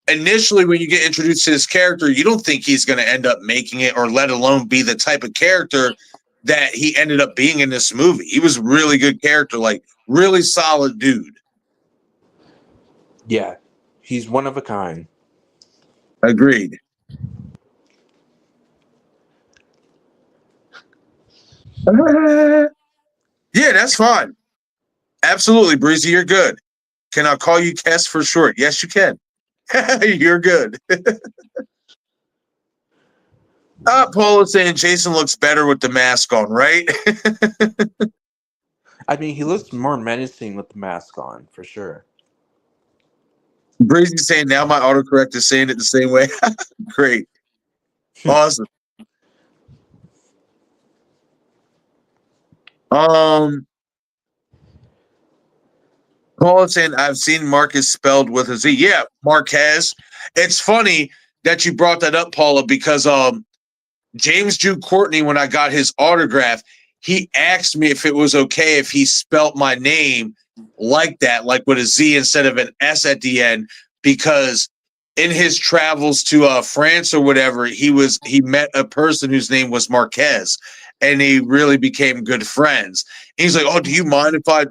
initially when you get introduced to this character, you don't think he's going to end up making it, or let alone be the type of character that he ended up being in this movie. He was a really good character, really solid dude. Yeah, he's one of a kind. Agreed. Yeah, that's fine. Absolutely, Breezy, you're good. Can I call you Kess for short? Yes, you can. You're good. Paul is saying Jason looks better with the mask on, right? I mean, he looks more menacing with the mask on, for sure. Breezy saying now my autocorrect is saying it the same way. Great. Awesome. Paul is saying I've seen Marcus spelled with a Z. Yeah, Marquez. It's funny that you brought that up, Paula, because James Jude Courtney, when I got his autograph, he asked me if it was okay if he spelt my name like that, with a Z instead of an S at the end, because in his travels to France or whatever, he met a person whose name was Marquez, and he really became good friends. He's like, "Oh, do you mind if I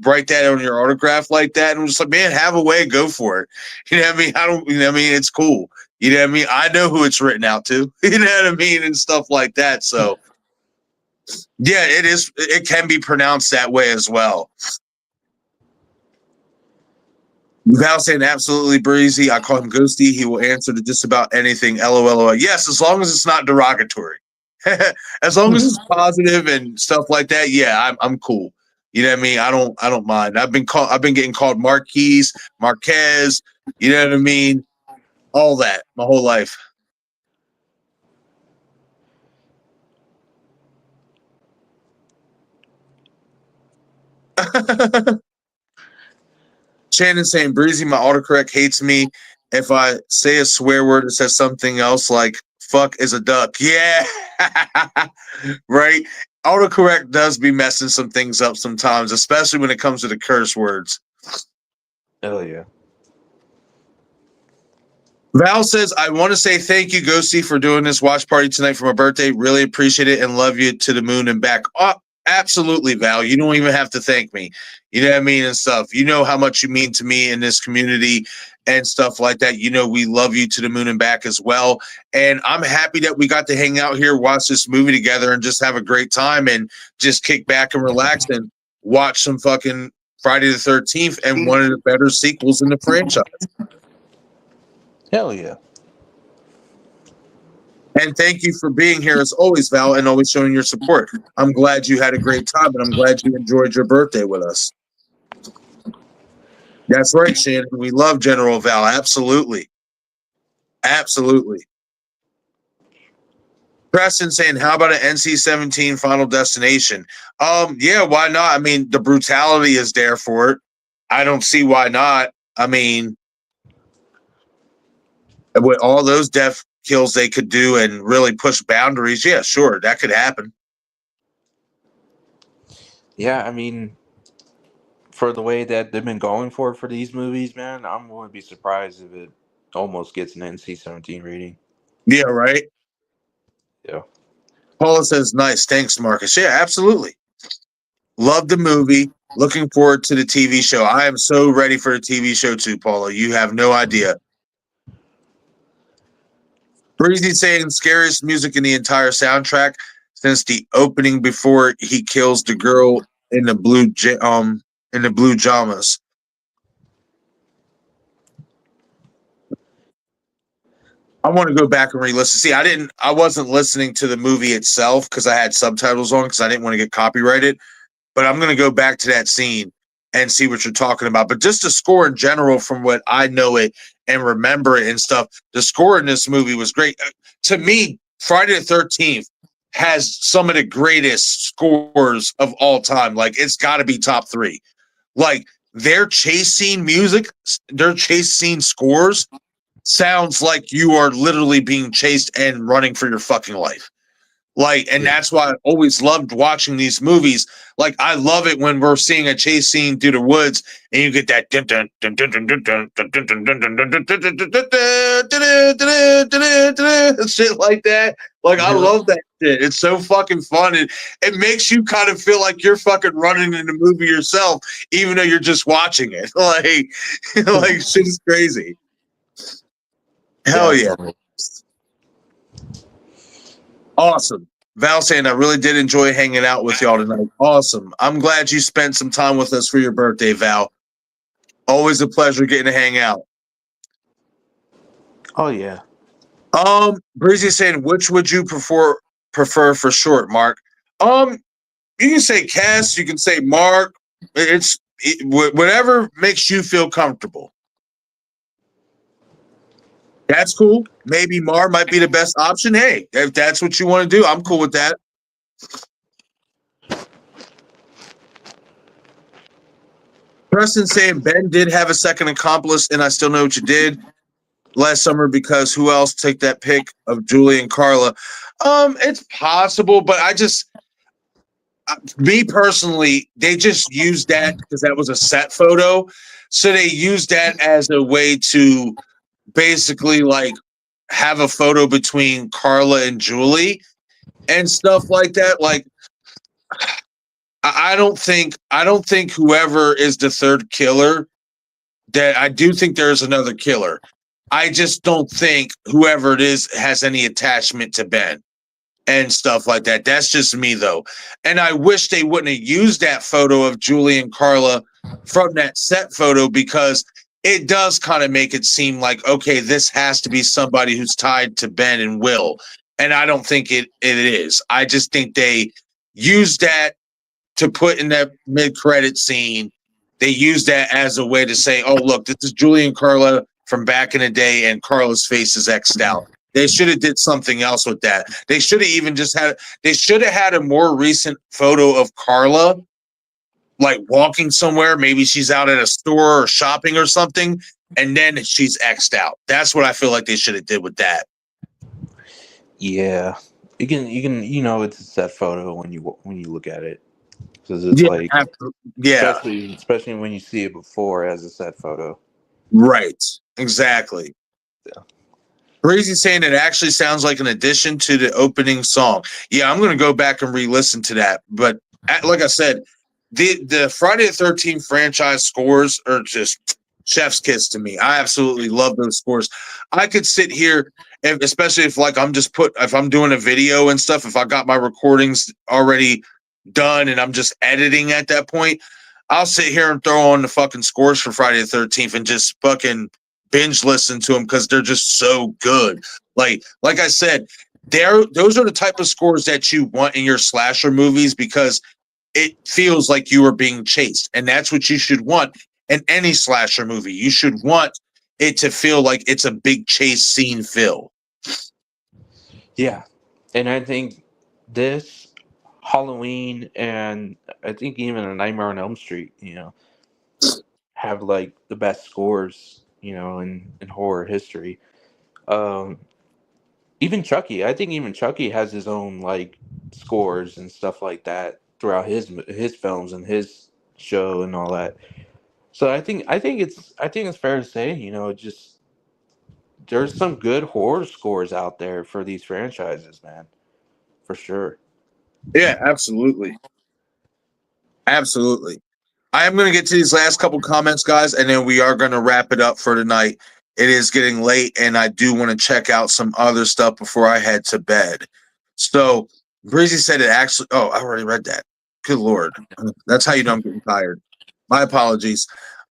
write that on your autograph like that?" And I'm just like, man, have a way, go for it. You know what I mean? I don't, it's cool. You know what I mean? I know who it's written out to, you know what I mean? And stuff like that. So yeah, it can be pronounced that way as well. Val saying absolutely Breezy. I call him Ghosty. He will answer to just about anything. LOL. Yes, as long as it's not derogatory. As long as it's positive and stuff like that, yeah, I'm cool. You know what I mean? I don't mind. I've been getting called Marquise, Marquez, you know what I mean? All that my whole life. Shannon saying, Breezy, my autocorrect hates me. If I say a swear word, it says something else like fuck is a duck. Yeah. Right? Autocorrect does be messing some things up sometimes, especially when it comes to the curse words. Hell yeah. Val says, I want to say thank you, Ghosty, for doing this watch party tonight for my birthday. Really appreciate it and love you to the moon and back. Oh, absolutely, Val. You don't even have to thank me. You know what I mean? And stuff. You know how much you mean to me in this community and stuff like that. You know, we love you to the moon and back as well. And I'm happy that we got to hang out here, watch this movie together, and just have a great time and just kick back and relax and watch some fucking Friday the 13th and one of the better sequels in the franchise. Hell yeah. And thank you for being here as always, Val, and always showing your support. I'm glad you had a great time, and I'm glad you enjoyed your birthday with us. That's right, Shannon. We love General Val. Absolutely. Absolutely. Preston saying, how about an NC-17 Final Destination? Yeah, why not? I mean, the brutality is there for it. I don't see why not. I mean, with all those death kills they could do and really push boundaries, yeah, sure, that could happen. Yeah, I mean, for the way that they've been going for these movies, man, I'm going to be surprised if it almost gets an NC-17 rating. Yeah, right? Yeah. Paula says, nice. Thanks, Marcus. Yeah, absolutely. Love the movie. Looking forward to the TV show. I am so ready for the TV show too, Paula. You have no idea. Breezy saying scariest music in the entire soundtrack since the opening before he kills the girl in the blue jamas. I want to go back and re-listen. See, I wasn't listening to the movie itself because I had subtitles on because I didn't want to get copyrighted. But I'm going to go back to that scene and see what you're talking about. But just the score in general, from what I know it and remember it and stuff, the score in this movie was great. To me, Friday the 13th has some of the greatest scores of all time. Like, it's got to be top 3. Like, their chase scene music, their chase scene scores sounds like you are literally being chased and running for your fucking life. Like, and that's why I always loved watching these movies. Like, I love it when we're seeing a chase scene through the woods and you get that shit like that. Like, I love that shit. It's so fucking fun. It makes you kind of feel like you're fucking running in the movie yourself, even though you're just watching it. Like shit is crazy. Hell yeah. Awesome. Val saying, I really did enjoy hanging out with y'all tonight. Awesome. I'm glad you spent some time with us for your birthday, Val. Always a pleasure getting to hang out. Oh yeah. Breezy saying, which would you prefer for short, Mark? You can say Cass, you can say Mark. Whatever makes you feel comfortable. That's cool. Maybe Mar might be the best option. Hey, if that's what you want to do, I'm cool with that. Preston saying Ben did have a second accomplice, and I still know what you did last summer because who else took that pic of Julie and Carla? It's possible, but me personally, they just used that because that was a set photo. So they used that as a way to basically like have a photo between Carla and Julie and stuff like that. Like, I don't think whoever is the third killer, that I do think there's another killer. I just don't think whoever it is has any attachment to Ben and stuff like that. That's just me though. And I wish they wouldn't have used that photo of Julie and Carla from that set photo because it does kind of make it seem like, okay, this has to be somebody who's tied to Ben and Will. And I don't think it is. I just think they used that to put in that mid-credit scene. They used that as a way to say, oh, look, this is Julie and Carla from back in the day, and Carla's face is X'd out. They should have did something else with that. They should have even just had a more recent photo of Carla like walking somewhere. Maybe she's out at a store or shopping or something, and then she's X'd out. That's what I feel like they should have did with that. Yeah, it's a set photo when you look at it, because it's like, Yeah, especially when you see it before as a set photo. right. Exactly. Yeah. Breezy's saying it actually sounds like an addition to the opening song. Yeah, I'm going to go back and re-listen to that. But like I said, the Friday the 13th franchise scores are just chef's kiss to me. I absolutely love those scores. I could sit here, especially if like if I'm doing a video and stuff, if I got my recordings already done and I'm just editing at that point, I'll sit here and throw on the fucking scores for Friday the 13th and just fucking binge listen to them because they're just so good. Like I said, those are the type of scores that you want in your slasher movies because it feels like you are being chased, and that's what you should want in any slasher movie. You should want it to feel like it's a big chase scene feel. Yeah, and I think this Halloween, and I think even a Nightmare on Elm Street, have like the best scores, in horror history. Um, Even Chucky, I think even Chucky has his own like scores and stuff like that throughout his films and his show and all that. So I think it's fair to say, just there's some good horror scores out there for these franchises, man, for sure. Yeah, absolutely. Absolutely. I am going to get to these last couple comments, guys, and then we are going to wrap it up for tonight. It is getting late, and I do want to check out some other stuff before I head to bed. So, Breezy said it actually. Oh, I already read that. Good Lord. That's how you know I'm getting tired. My apologies.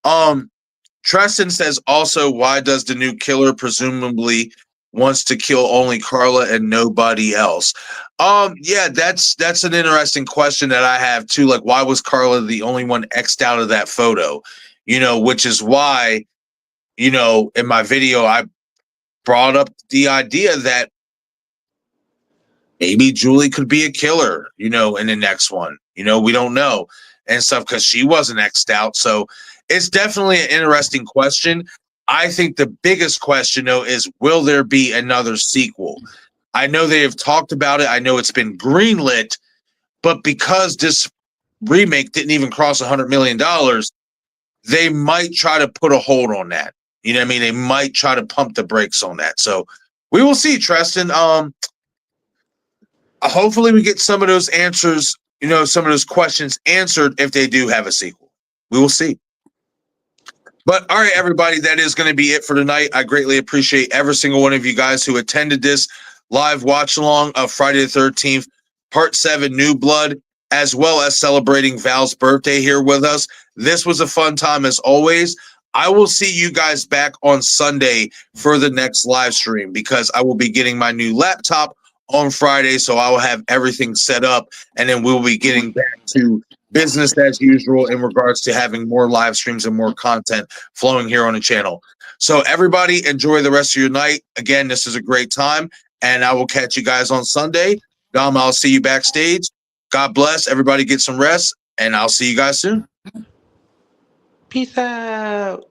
Treston says also, why does the new killer presumably wants to kill only Carla and nobody else? Yeah, that's an interesting question that I have too. Like, why was Carla the only one X'd out of that photo? Which is why, in my video I brought up the idea that maybe Julie could be a killer, in the next one. We don't know and stuff because she wasn't X'd out. So it's definitely an interesting question. I think the biggest question, though, is will there be another sequel? I know they have talked about it. I know it's been greenlit, but because this remake didn't even cross $100 million, they might try to put a hold on that. You know what I mean? They might try to pump the brakes on that. So we will see, Treston. Hopefully we get some of those answers, some of those questions answered if they do have a sequel. We will see. But all right, everybody, that is going to be it for tonight. I greatly appreciate every single one of you guys who attended this live watch along of Friday the 13th, Part 7, New Blood, as well as celebrating Val's birthday here with us. This was a fun time as always. I will see you guys back on Sunday for the next live stream because I will be getting my new laptop on Friday, so I will have everything set up, and then we'll be getting back to business as usual in regards to having more live streams and more content flowing here on the channel. So everybody enjoy the rest of your night. Again, this is a great time, and I will catch you guys on Sunday. Dom, I'll see you backstage. God bless. Everybody get some rest, and I'll see you guys soon. Peace out.